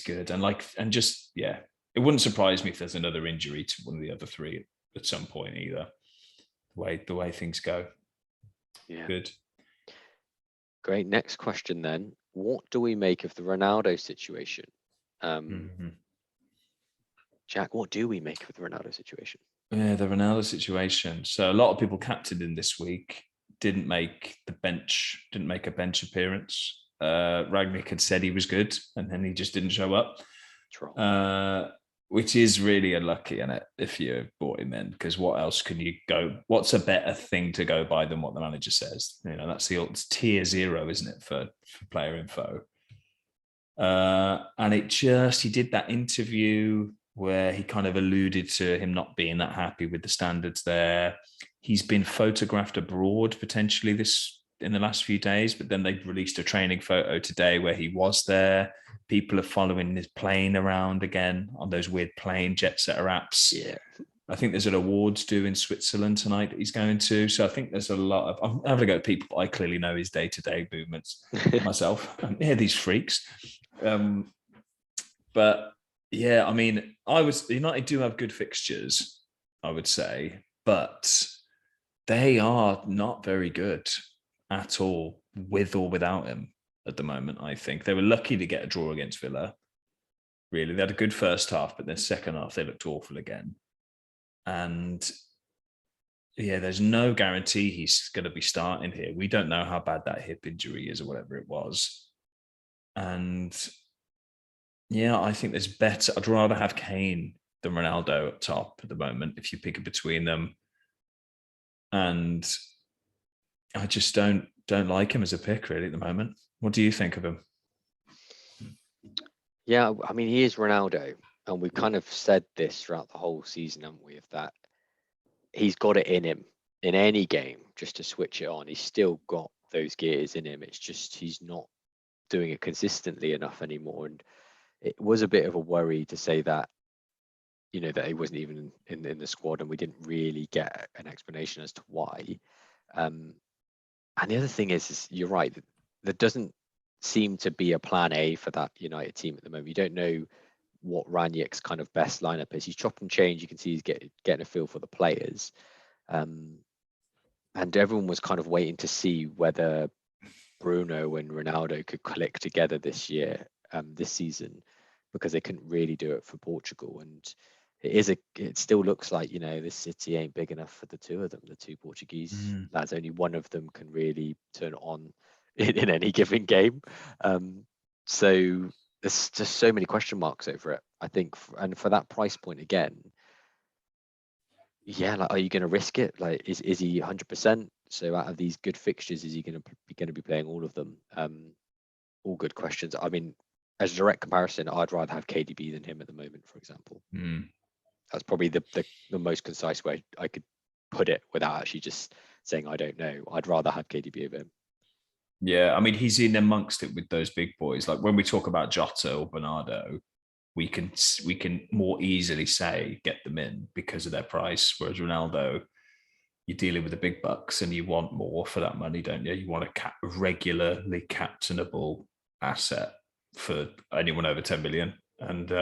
good. And just, yeah, it wouldn't surprise me if there's another injury to one of the other three at some point either. The way things go. Yeah. Good. Great. Next question then. What do we make of the Ronaldo situation? Jack, what do we make of the Ronaldo situation? Yeah, the Ronaldo situation. So a lot of people captained him this week, didn't make a bench appearance. Ragnick had said he was good, and then he just didn't show up. Which is really unlucky, isn't it, if you bought him in? Because what else can you go? What's a better thing to go by than what the manager says? That's it's tier 0, isn't it, for player info? And he did that interview where he kind of alluded to him not being that happy with the standards there. He's been photographed abroad potentially in the last few days, but then they released a training photo today where he was there. People are following his plane around again on those weird plane jet setter apps. Yeah. I think there's an awards due in Switzerland tonight that he's going to. So I think there's a lot of, I'm having to go to people I clearly know his day-to-day movements myself. These freaks. But yeah, I mean, United do have good fixtures, I would say, but they are not very good at all, with or without him at the moment. I think they were lucky to get a draw against Villa. Really, they had a good first half, but then second half they looked awful again. And yeah, there's no guarantee he's going to be starting here. We don't know how bad that hip injury is or whatever it was. And yeah, I think there's better. I'd rather have Kane than Ronaldo up top at the moment if you pick it between them. And I just don't like him as a pick really at the moment. What do you think of him? Yeah, I mean, he is Ronaldo, and we've kind of said this throughout the whole season, haven't we? Of that, he's got it in him in any game just to switch it on. He's still got those gears in him. It's just he's not doing it consistently enough anymore. And it was a bit of a worry to say that, that he wasn't even in the squad, and we didn't really get an explanation as to why. And the other thing is you're right, there doesn't seem to be a plan A for that United team at the moment. You don't know what Ranieri's kind of best lineup is. He's chopped and changed. You can see he's getting a feel for the players. And everyone was kind of waiting to see whether Bruno and Ronaldo could click together this season, because they couldn't really do it for Portugal. And it still looks like, this City ain't big enough for the two of them, the two Portuguese lads. Only one of them can really turn it on in any given game. So there's just so many question marks over it, I think. And for that price point again, yeah, like, are you going to risk it? Like, is he 100%? So out of these good fixtures, is he going to be playing all of them? All good questions. I mean, as a direct comparison, I'd rather have KDB than him at the moment, for example. That's probably the most concise way I could put it without actually just saying I don't know. I'd rather have KDB over him. Yeah, I mean, he's in amongst it with those big boys. Like when we talk about Jota or Bernardo, we can more easily say get them in because of their price. Whereas Ronaldo, you're dealing with the big bucks and you want more for that money, don't you? You want a regularly captainable asset for anyone over 10 million. And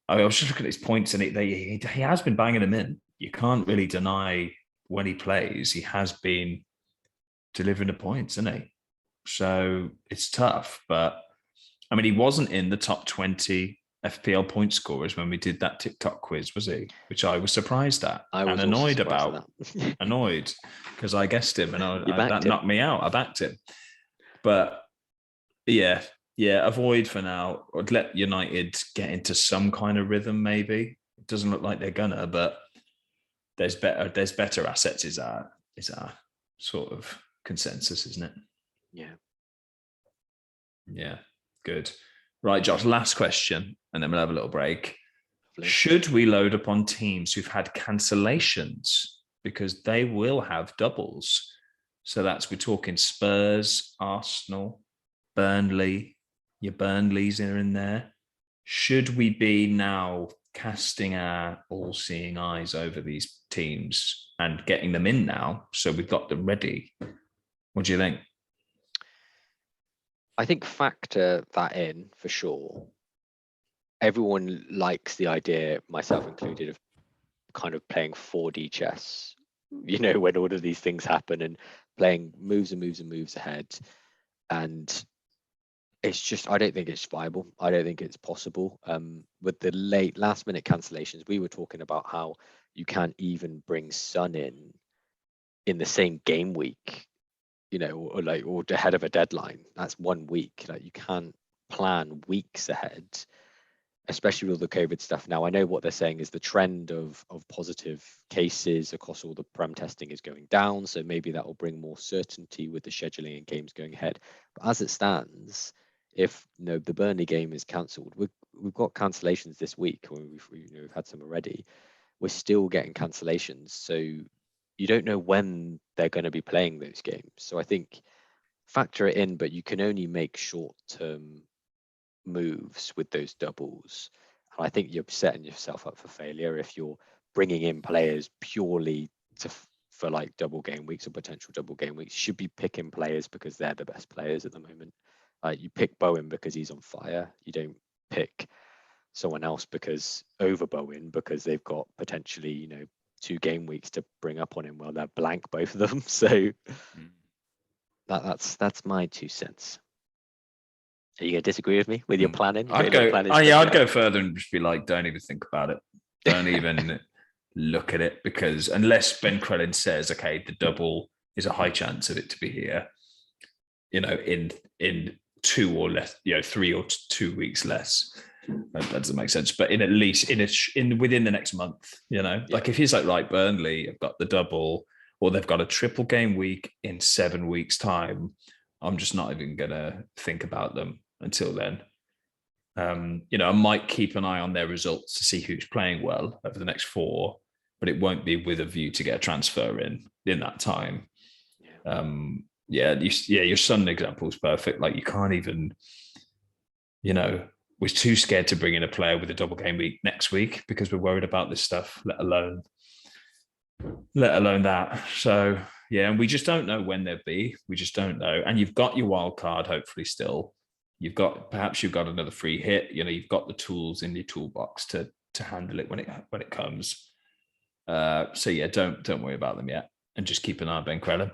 I was just looking at his points, and he has been banging them in. You can't really deny when he plays, he has been delivering the points, isn't he? So it's tough. But I mean, he wasn't in the top 20 FPL point scorers when we did that TikTok quiz, was he? Which I was surprised at and annoyed about. Annoyed because I guessed him, and that knocked me out. I backed him. But yeah, avoid for now. Or let United get into some kind of rhythm, maybe. It doesn't look like they're gonna, but there's better assets is our sort of consensus, isn't it? Yeah, good. Right, Josh, last question, and then we'll have a little break. Should we load up on teams who've had cancellations? Because they will have doubles. So we're talking Spurs, Arsenal, Burnley, Your Burnleys are in there. Should we be now casting our all-seeing eyes over these teams and getting them in now, so we've got them ready? What do you think? I think factor that in for sure. Everyone likes the idea, myself included, of kind of playing 4D chess, when all of these things happen and playing moves and moves and moves ahead. And it's just, I don't think it's viable. I don't think it's possible. With the last minute cancellations, we were talking about how you can't even bring Sun in the same game week, or ahead of a deadline. That's 1 week. Like, you can't plan weeks ahead, especially with all the COVID stuff. Now, I know what they're saying is the trend of positive cases across all the prem testing is going down. So maybe that will bring more certainty with the scheduling and games going ahead. But as it stands, if the Burnley game is cancelled, we've got cancellations this week, or we've had some already. We're still getting cancellations. So you don't know when they're going to be playing those games. So I think factor it in, but you can only make short-term moves with those doubles. And I think you're setting yourself up for failure if you're bringing in players purely for like double game weeks or potential double game weeks. You should be picking players because they're the best players at the moment. You pick Bowen because he's on fire. You don't pick someone else because over Bowen because they've got potentially 2 game weeks to bring up on him. Well, they're blank, both of them. So that's my 2 cents. Are you gonna disagree with me with your planning? I'd go further and just be like, don't even think about it. Don't even look at it, because unless Ben Crellin says, okay, the double is a high chance of it to be here, in 2 or less, 3 or 2 weeks less. That doesn't make sense. But in at least within the next month, like if he's like, right, Burnley have got the double, or they've got a triple game week in 7 weeks' time, I'm just not even gonna think about them until then. I might keep an eye on their results to see who's playing well over the next 4, but it won't be with a view to get a transfer in that time. Your Sun example is perfect. Like, you can't even, we're too scared to bring in a player with a double game week next week because we're worried about this stuff, let alone that. So yeah, and we just don't know when they'll be. We just don't know. And you've got your wild card, hopefully still. Perhaps you've got another free hit. You've got the tools in your toolbox to handle it when it comes. So yeah, don't worry about them yet, and just keep an eye on Ben Crellin.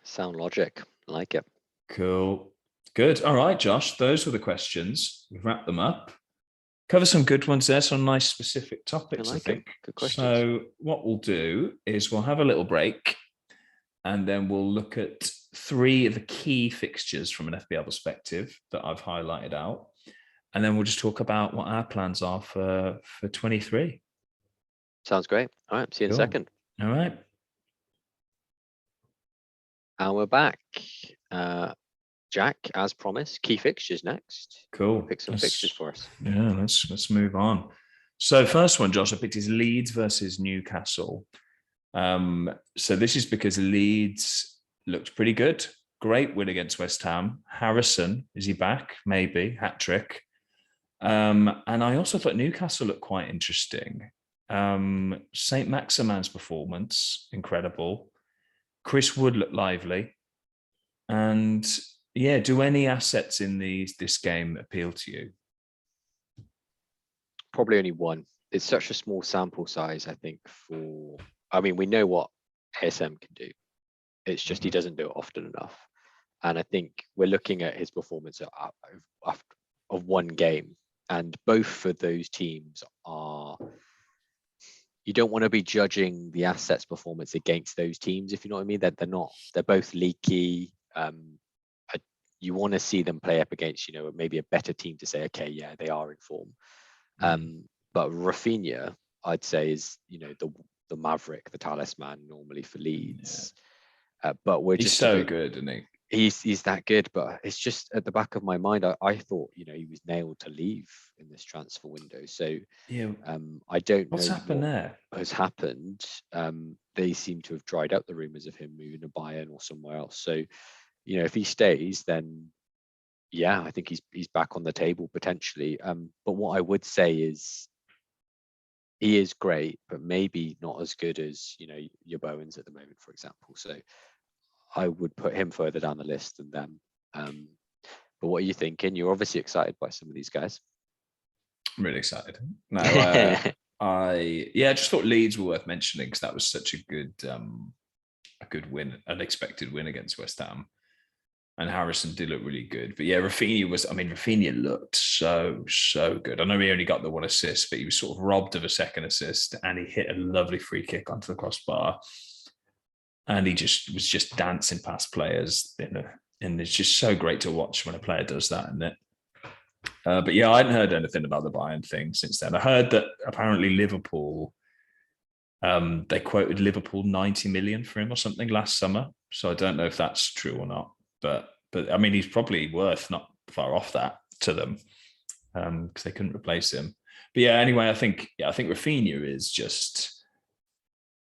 Sound logic, like it. Cool, good. All right, Josh, those were the questions. We've wrapped them up. Cover some good ones there, some nice specific topics, I think. Good questions. So what we'll do is we'll have a little break, and then we'll look at 3 of the key fixtures from an FPL perspective that I've highlighted out. And then we'll just talk about what our plans are for 23. Sounds great. All right, see you in a second. All right. And we're back. Jack, as promised, key fixtures next. Cool. Pick some fixtures for us. Yeah, let's move on. So first one, Josh, I picked is Leeds versus Newcastle. So this is because Leeds looked pretty good. Great win against West Ham. Harrison, is he back? Maybe. Hat-trick. And I also thought Newcastle looked quite interesting. St. Maximin's performance, incredible. Chris Wood looked lively. And yeah, do any assets in this game appeal to you? Probably only one. It's such a small sample size, I think, we know what ASM can do. It's just he doesn't do it often enough. And I think we're looking at his performance of one game. And both of those teams are, you don't want to be judging the assets performance against those teams, if you know what I mean. They're both leaky. You want to see them play up against, maybe a better team to say, okay, yeah, they are in form. But Rafinha, I'd say, is, the maverick, the talisman normally for Leeds. But he's so good, isn't he? He's that good, but it's just at the back of my mind. I thought, he was nailed to leave in this transfer window. So yeah, I don't know what's happened there. Has happened. They seem to have dried up the rumors of him moving to Bayern or somewhere else. So, if he stays, then Yeah, I think he's back on the table potentially. But what I would say is he is great, but maybe not as good as your Bowens at the moment, for example. So I would put him further down the list than them. But what are you thinking? You're obviously excited by some of these guys. I'm really excited. No, I just thought Leeds were worth mentioning because that was such a good win, unexpected win against West Ham. And Harrison did look really good. But yeah, Rafinha looked so good. I know he only got the one assist, but he was sort of robbed of a second assist and he hit a lovely free kick onto the crossbar. And he was just dancing past players. And it's just so great to watch when a player does that, isn't it? But yeah, I hadn't heard anything about the Bayern thing since then. I heard that apparently Liverpool, they quoted Liverpool 90 million for him or something last summer. So I don't know if that's true or not. But I mean, he's probably worth not far off that to them because they couldn't replace him. But yeah, anyway, I think Rafinha is just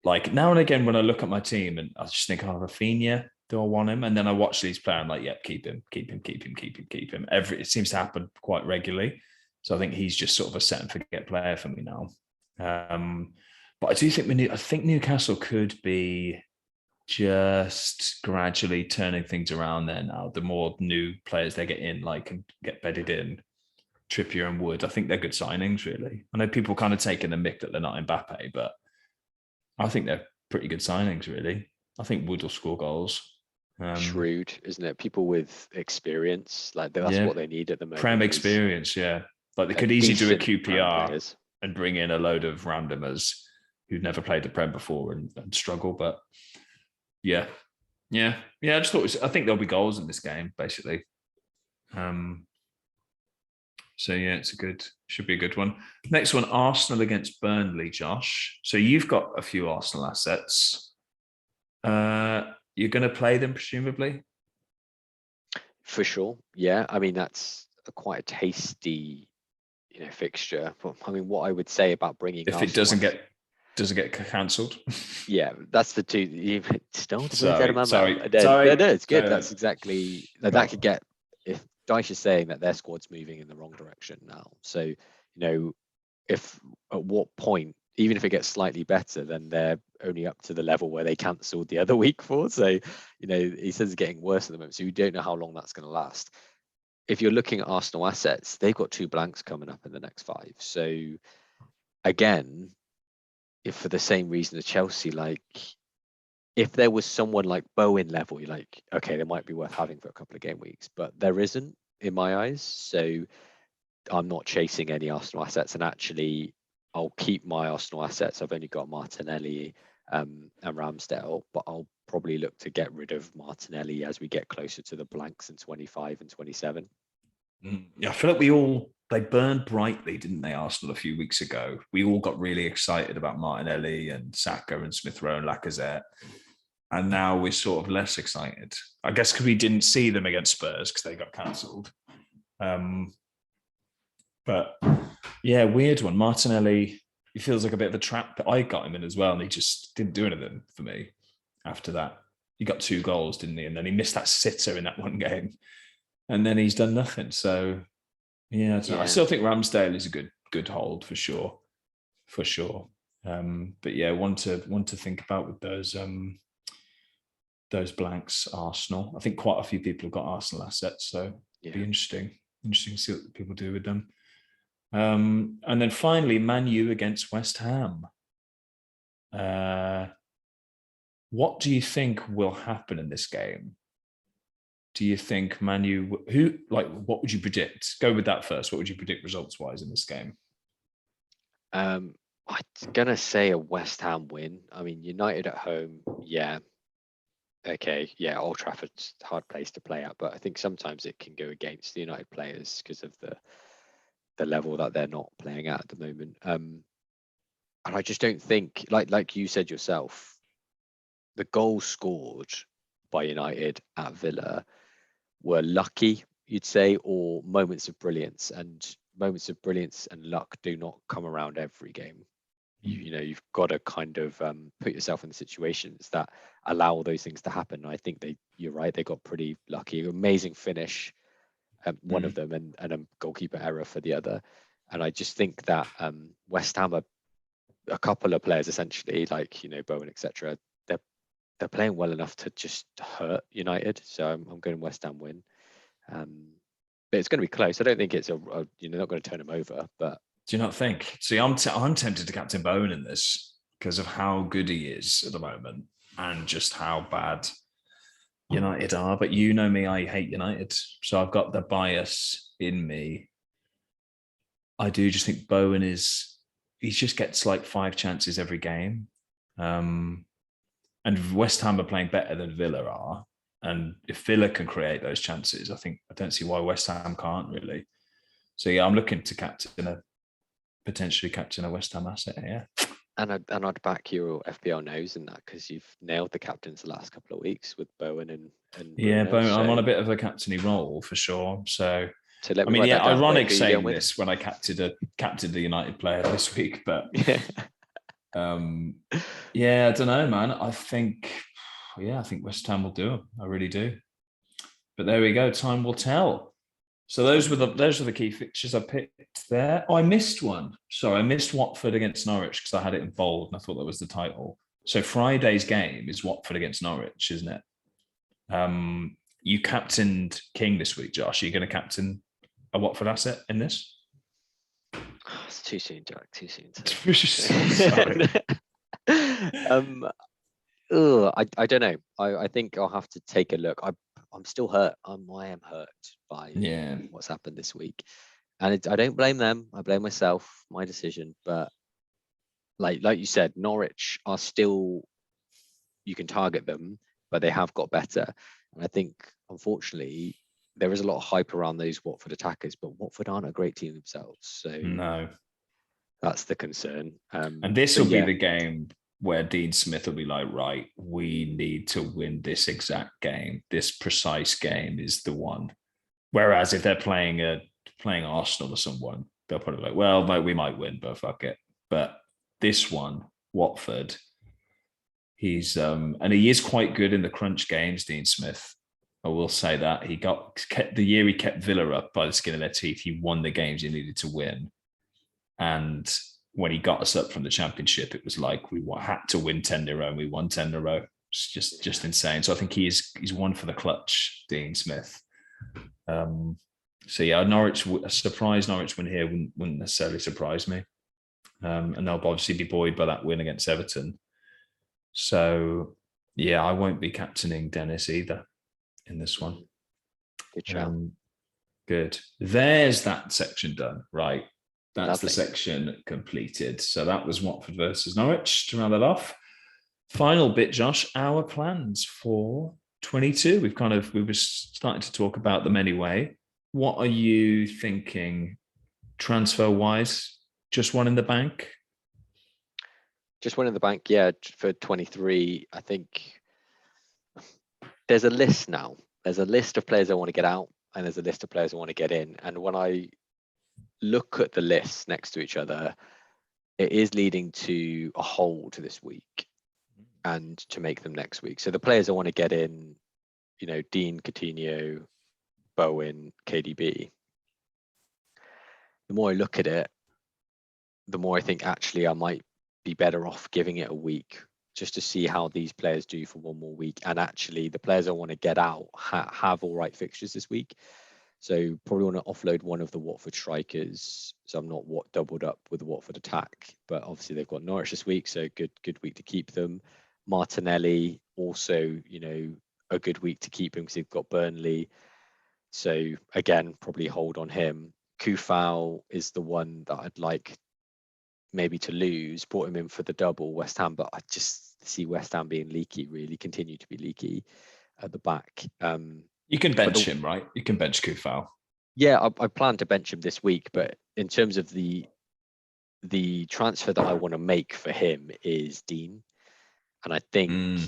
like now and again when I look at my team and I just think, oh, Rafinha, do I want him? And then I watch these players, I'm like, yep, keep him. It seems to happen quite regularly. So I think he's just sort of a set and forget player for me now. But I do think Newcastle could be just gradually turning things around there now. The more new players they get in, like, and get bedded in, Trippier and Wood, I think they're good signings, really. I know people kind of taking the mick that they're not Mbappe, but I think they're pretty good signings, really. I think Wood will score goals. Shrewd, isn't it? People with experience, like that's what they need at the moment. Prem experience, yeah. Like they could easily do a QPR and bring in a load of randomers who've never played the Prem before and struggle, but yeah. I just thought I think there'll be goals in this game, basically. So yeah, should be a good one. Next one, Arsenal against Burnley, Josh. So you've got a few Arsenal assets. You're going to play them presumably? For sure. Yeah. I mean, that's quite a tasty, fixture. But I mean, what I would say about bringing if it doesn't get cancelled. Yeah, that's the two. You don't sorry. No, it's good. That's exactly that could get if Dyche is saying that their squad's moving in the wrong direction now. So, if at what point, even if it gets slightly better, then they're only up to the level where they cancelled the other week for. So, he says it's getting worse at the moment. So you don't know how long that's going to last. If you're looking at Arsenal assets, they've got 2 blanks coming up in the next 5. So again, if for the same reason as Chelsea, like if there was someone like Bowen level, you're like, okay, they might be worth having for a couple of game weeks, but there isn't in my eyes. So I'm not chasing any Arsenal assets, and actually I'll keep my Arsenal assets. I've only got Martinelli and Ramsdale, but I'll probably look to get rid of Martinelli as we get closer to the blanks in 25 and 27. Yeah, I feel like they burned brightly, didn't they, Arsenal, a few weeks ago? We all got really excited about Martinelli and Saka and Smith Rowe and Lacazette. And now we're sort of less excited. I guess because we didn't see them against Spurs because they got cancelled. But yeah, weird one. Martinelli, he feels like a bit of a trap. But I got him in as well, and he just didn't do anything for me after that. He got 2 goals, didn't he? And then he missed that sitter in that one game. And then he's done nothing. So yeah, I still think Ramsdale is a good hold for sure. But yeah, one to think about with those blanks, Arsenal. I think quite a few people have got Arsenal assets, so it'd be interesting to see what people do with them. And then finally, Man U against West Ham. What do you think will happen in this game? Do you think Man U, what would you predict? Go with that first. What would you predict results-wise in this game? I'm going to say a West Ham win. I mean, United at home, yeah. Okay, yeah, Old Trafford's a hard place to play at, but I think sometimes it can go against the United players because of the level that they're not playing at the moment. And I just don't think, like you said yourself, the goals scored by United at Villa were lucky, you'd say, or moments of brilliance. And moments of brilliance and luck do not come around every game. You've got to kind of put yourself in the situations that allow those things to happen. I think you're right, they got pretty lucky. Amazing finish one of them, and a goalkeeper error for the other. And I just think that West Ham are a couple of players essentially, like Bowen, etc. They're playing well enough to just hurt United. So I'm going West Ham win. But it's going to be close. I don't think it's they're not going to turn them over. But do you not think? See, I'm tempted to captain Bowen in this because of how good he is at the moment and just how bad United are. But you know me, I hate United, so I've got the bias in me. I do just think Bowen he just gets like 5 chances every game. And West Ham are playing better than Villa are. And if Villa can create those chances, I don't see why West Ham can't really. So yeah, I'm looking to potentially captain a West Ham asset here. And I'd back your FPL nose in that because you've nailed the captains the last couple of weeks with Bowen and yeah, Bruno, Bowen. so, I'm on a bit of a captainy role for sure. So let me write that down. ironic saying this when I captained the United player this week, but yeah, I don't know, man. I think West Ham will do them. I really do. But there we go. Time will tell. So those were the key fixtures I picked there. Oh, I missed one. Sorry, I missed Watford against Norwich because I had it involved and I thought that was the title. So Friday's game is Watford against Norwich, isn't it? You captained King this week, Josh. Are you going to captain a Watford asset in this? It's too soon, Jack. Too soon. Sorry. I don't know. I think I'll have to take a look. I'm still hurt. I am hurt by what's happened this week, and I don't blame them. I blame myself, my decision. But like you said, Norwich are still, you can target them, but they have got better. And I think, unfortunately, there is a lot of hype around those Watford attackers, but Watford aren't a great team themselves. So no, that's the concern. And this will be the game where Dean Smith will be like, right, we need to win this exact game. This precise game is the one. Whereas if they're playing Arsenal or someone, they'll probably be like, well, we might win, but fuck it. But this one, Watford, he's and he is quite good in the crunch games, Dean Smith. I will say that. He kept the year he kept Villa up by the skin of their teeth. He won the games he needed to win. And when he got us up from the Championship, it was like we had to win 10 in a row, and we won 10 in a row. It's just insane. So I think he's one for the clutch, Dean Smith. So yeah, a surprise Norwich win here wouldn't necessarily surprise me. And they'll obviously be buoyed by that win against Everton. So yeah, I won't be captaining Dennis either in this one. Good shout. Good. There's that section done, right? That's Lovely. the section completed. So that was Watford versus Norwich to round that off. Final bit, Josh, our plans for 22. We were starting to talk about them anyway. What are you thinking transfer-wise? Just one in the bank? Just one in the bank, yeah, for 23. I think there's a list now. There's a list of players I want to get out, and there's a list of players I want to get in. And when I look at the lists next to each other, it is leading to a hold this week and to make them next week. So the players I want to get in, Dean, Coutinho, Bowen, KDB. The more I look at it, the more I think actually I might be better off giving it a week just to see how these players do for one more week. And actually the players I want to get out have all right fixtures this week. So probably want to offload one of the Watford strikers. So I'm not doubled up with the Watford attack, but obviously they've got Norwich this week. So good week to keep them. Martinelli also, a good week to keep him because they've got Burnley. So again, probably hold on him. Kufau is the one that I'd like maybe to lose. Brought him in for the double West Ham, but I just see West Ham being leaky, really continue to be leaky at the back. You can bench him, right? You can bench Kufau. Yeah, I plan to bench him this week, but in terms of the transfer that I want to make for him is Dean. And I think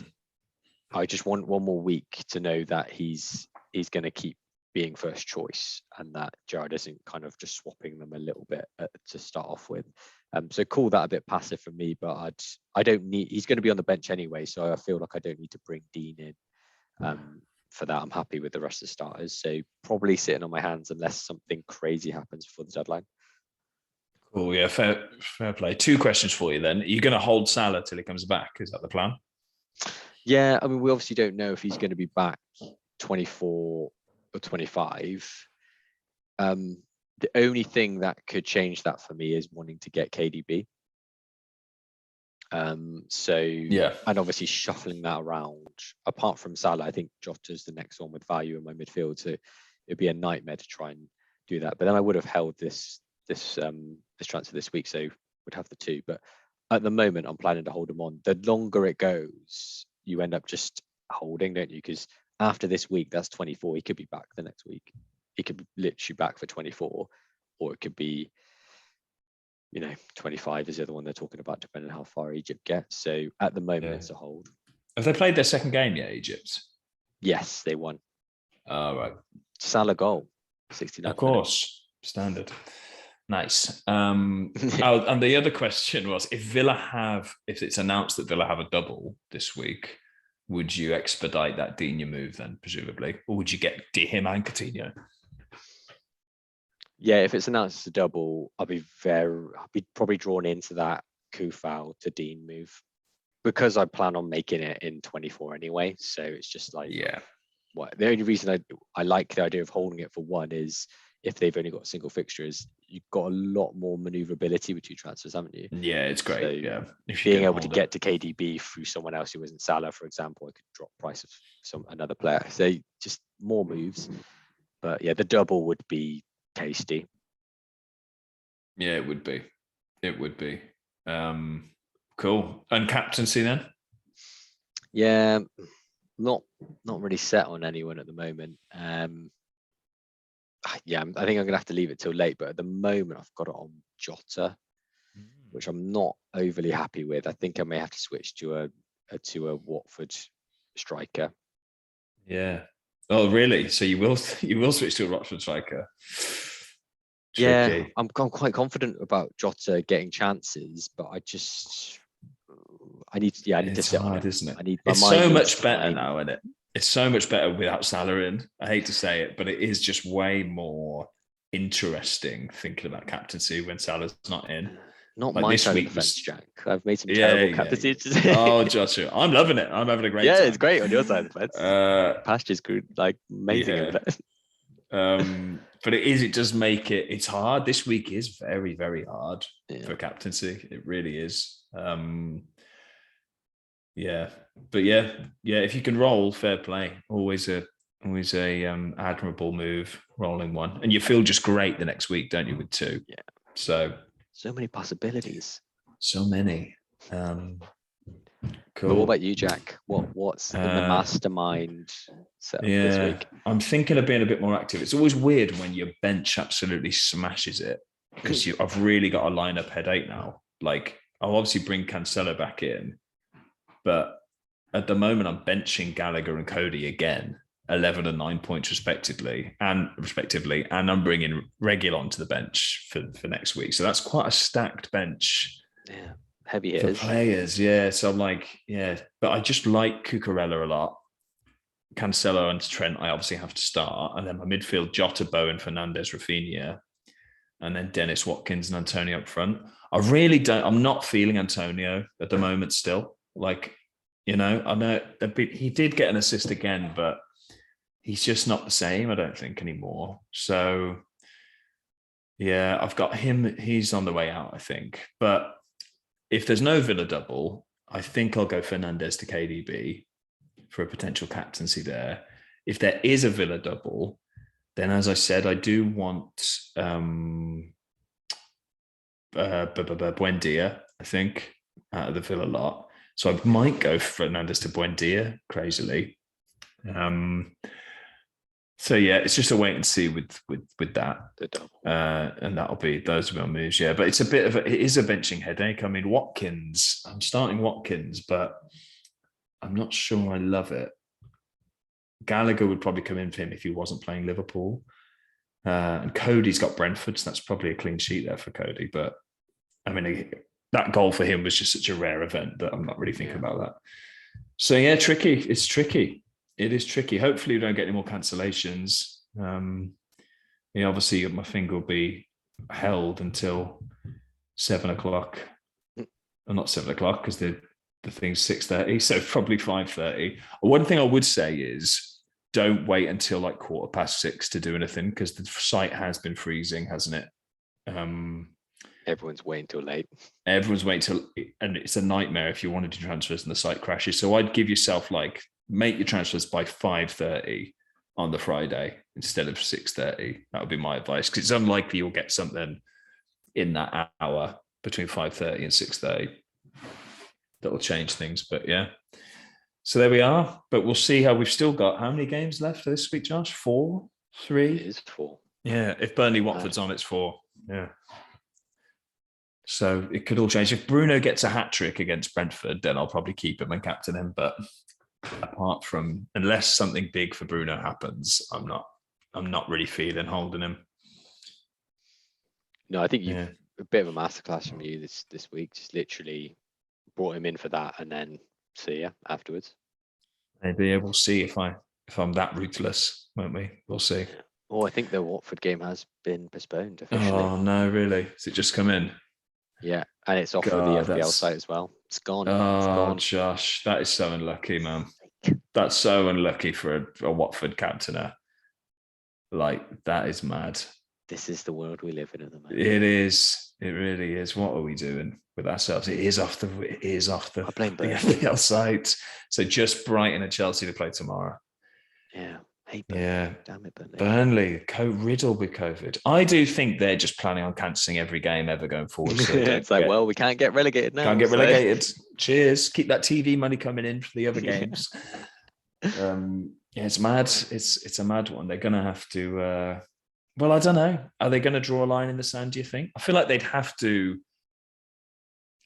I just want one more week to know that he's going to keep being first choice and that Gerrard isn't kind of just swapping them a little bit to start off with. So call that a bit passive for me, but I don't need, he's going to be on the bench anyway. So I feel like I don't need to bring Dean in. for that, I'm happy with the rest of the starters. So probably sitting on my hands unless something crazy happens before the deadline. Cool. Yeah, fair play. 2 questions for you then. Are you going to hold Salah till he comes back? Is that the plan? Yeah, I mean, we obviously don't know if he's going to be back 24 or 25. The only thing that could change that for me is wanting to get KDB. So Yeah, and obviously shuffling that around. Apart from Salah, I think Jota's the next one with value in my midfield. So it'd be a nightmare to try and do that. But then I would have held this transfer this week, so would have the 2. But at the moment, I'm planning to hold them on. The longer it goes, you end up just holding, don't you? Because after this week, that's 24. He could be back the next week. He could be literally back for 24, or it could be, 25 is the other one they're talking about, depending on how far Egypt gets. So at the moment, it's a hold. Have they played their second game yet, Egypt? Yes, they won. All right. Salah goal, 69. Of course, standard. Nice. And the other question was, if it's announced that Villa have a double this week, would you expedite that Digne move then, presumably? Or would you get him and Coutinho? Yeah, if it's announced as a double, I'll be probably drawn into that Kufal to Dean move, because I plan on making it in 24 anyway. So it's just like, the only reason I like the idea of holding it for 1 is if they've only got a single fixture, is you've got a lot more maneuverability with 2 transfers, haven't you? Yeah, it's great. So being able to get to KDB through someone else who isn't Salah, for example, I could drop price of another player. So just more moves. But yeah, the double would be tasty. Yeah, it would be. Cool. And captaincy then? Yeah, not really set on anyone at the moment. Yeah, I think I'm gonna have to leave it till late, but at the moment I've got it on Jota, which I'm not overly happy with. I think I may have to switch to a Watford striker. Yeah. Oh, really? So you will switch to a Watford striker? Tricky. Yeah, I'm quite confident about Jota getting chances, but I need to sit on it. Isn't it? I need it's so much better now, isn't it? It's so much better without Salah in. I hate to say it, but it is just way more interesting thinking about captaincy when Salah's not in. Not like my side of the fence, Jack. I've made some terrible captaincy. Oh, Joshua, I'm loving it. I'm having a great time. Yeah, it's great on your side of the fence. Pasture's good, like amazing over there. But it does make it. It's hard. This week is very, very hard for captaincy. It really is. But if you can roll, fair play. Always a admirable move, rolling 1, and you feel just great the next week, don't you? With 2, so many possibilities. So many. Cool. But what about you, Jack? What's in the mastermind setup this week? I'm thinking of being a bit more active. It's always weird when your bench absolutely smashes it, because I've really got a lineup headache now. Like, I'll obviously bring Cancelo back in, but at the moment I'm benching Gallagher and Cody again, 11 and 9 points respectively, and I'm bringing Reguilon to the bench for next week. So that's quite a stacked bench. Yeah, heavy hitters. For players, yeah. So I'm like, but I just like Cucurella a lot. Cancelo and Trent, I obviously have to start, and then my midfield: Jota, Bowen, Fernandes, Rafinha, and then Dennis, Watkins, and Antonio up front. I'm not feeling Antonio at the moment still. Like, I know he did get an assist again, but he's just not the same, I don't think, anymore. So, yeah, I've got him. He's on the way out, I think. But if there's no Villa double, I think I'll go Fernandes to KDB for a potential captaincy there. If there is a Villa double, then, as I said, I do want Buendia, I think, out of the Villa lot. So I might go Fernandes to Buendia, crazily. So yeah, it's just a wait and see with that, and those will be my moves. Yeah, but it is a benching headache. I mean, Watkins, I'm starting Watkins, but I'm not sure I love it. Gallagher would probably come in for him if he wasn't playing Liverpool, and Cody's got Brentford, so that's probably a clean sheet there for Cody. But I mean, that goal for him was just such a rare event that I'm not really thinking about that. So yeah, tricky. It's tricky. It is tricky. Hopefully, we don't get any more cancellations. Obviously, my finger will be held until 7:00. Well, not 7:00 because the thing's 6:30, so probably 5:30. One thing I would say is don't wait until like 6:15 to do anything, because the site has been freezing, hasn't it? Everyone's waiting till late. Everyone's waiting till, and it's a nightmare if you wanted to transfers and the site crashes. So I'd give yourself make your transfers by 5:30 on the Friday instead of 6:30. That would be my advice, because it's unlikely you'll get something in that hour between 5:30 and 6:30 that will change things. But yeah, so there we are. But we'll see how we've still got how many games left for this week, Josh? 4, 3. It is 4. Yeah, if Burnley Watford's on, it's 4. Yeah. So it could all change. If Bruno gets a hat trick against Brentford, then I'll probably keep him and captain him. But apart from, unless something big for Bruno happens, I'm not really feeling holding him. No, I think you've a bit of a masterclass from you this week. Just literally brought him in for that, and then see ya afterwards. Maybe we'll see if I'm that ruthless, won't we? We'll see. Oh, I think the Watford game has been postponed officially. Oh no, really? Has it just come in? Yeah, and it's off of the FPL site as well. It's gone. Oh, it's gone. Josh, that is so unlucky, man. That's so unlucky for a Watford captainer. That is mad. This is the world we live in at the moment. It is. It really is. What are we doing with ourselves? It is off the I blame the FPL site. So just Brighton and Chelsea to play tomorrow. Yeah. Hey, Burnley. Yeah. Damn it, Burnley. Burnley, riddled with COVID. I do think they're just planning on cancelling every game ever going forward. So it's well, we can't get relegated now. Can't get relegated. Cheers. Keep that TV money coming in for the other games. It's mad. It's a mad one. They're going to have to... well, I don't know. Are they going to draw a line in the sand, do you think? I feel like they'd have to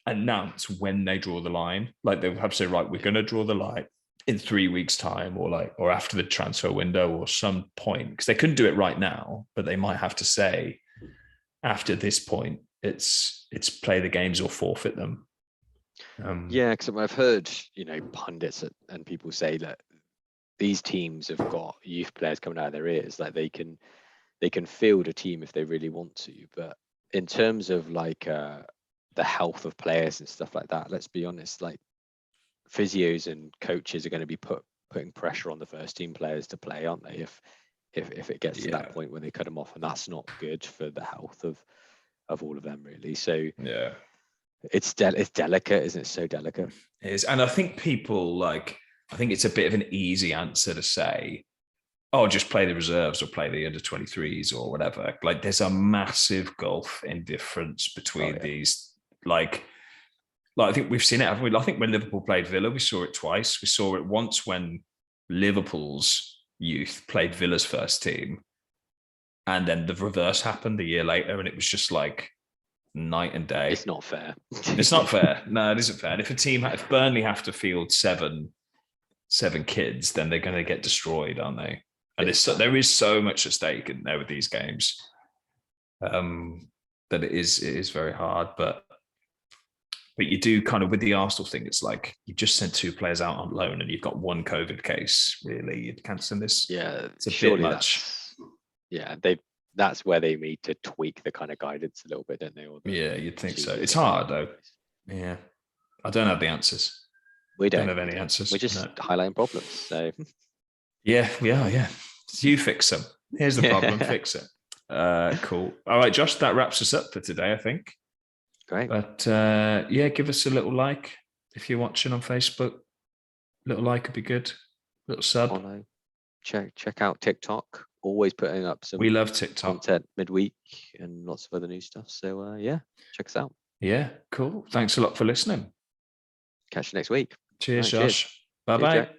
announce when they draw the line. Like they would have to say, right, we're going to draw the line in 3 weeks' time, or after the transfer window or some point. Because they couldn't do it right now, but they might have to say after this point, it's play the games or forfeit them. Yeah, because I've heard, pundits and people say that these teams have got youth players coming out of their ears. Like they can field a team if they really want to, but in terms of the health of players and stuff like that, let's be honest, physios and coaches are going to be putting pressure on the first team players to play, aren't they, if it gets to that point where they cut them off, and that's not good for the health of all of them, really. So yeah, it's delicate, isn't it? So delicate. It is. And I think people I think it's a bit of an easy answer to say, oh, just play the reserves or play the under 23s or whatever. There's a massive gulf in difference between these. I think we've seen it, haven't we? I think when Liverpool played Villa, we saw it twice. We saw it once when Liverpool's youth played Villa's first team, and then the reverse happened a year later, and it was just night and day. It's not fair. It's not fair. No, it isn't fair. And if Burnley have to field seven kids, then they're going to get destroyed, aren't they? And there is so much at stake in there with these games that it is very hard. But you do kind of, with the Arsenal thing, it's you just sent 2 players out on loan and you've got 1 COVID case. Really, you'd cancel this? Yeah, it's a bit much. That's where they need to tweak the kind of guidance a little bit, don't they? Yeah, you'd think so. It's hard though. Yeah, I don't have the answers. We don't have any answers. We're just highlighting problems. So yeah, we are. Yeah, you fix them. Here's the problem. Fix it. Cool. All right, Josh, that wraps us up for today, I think. Great. But give us a little like if you're watching on Facebook. Little like would be good. Little sub. Follow. Check out TikTok. Always putting up some. We love TikTok content midweek and lots of other new stuff. So check us out. Yeah, cool. Thanks a lot for listening. Catch you next week. Cheers, Josh. Bye bye.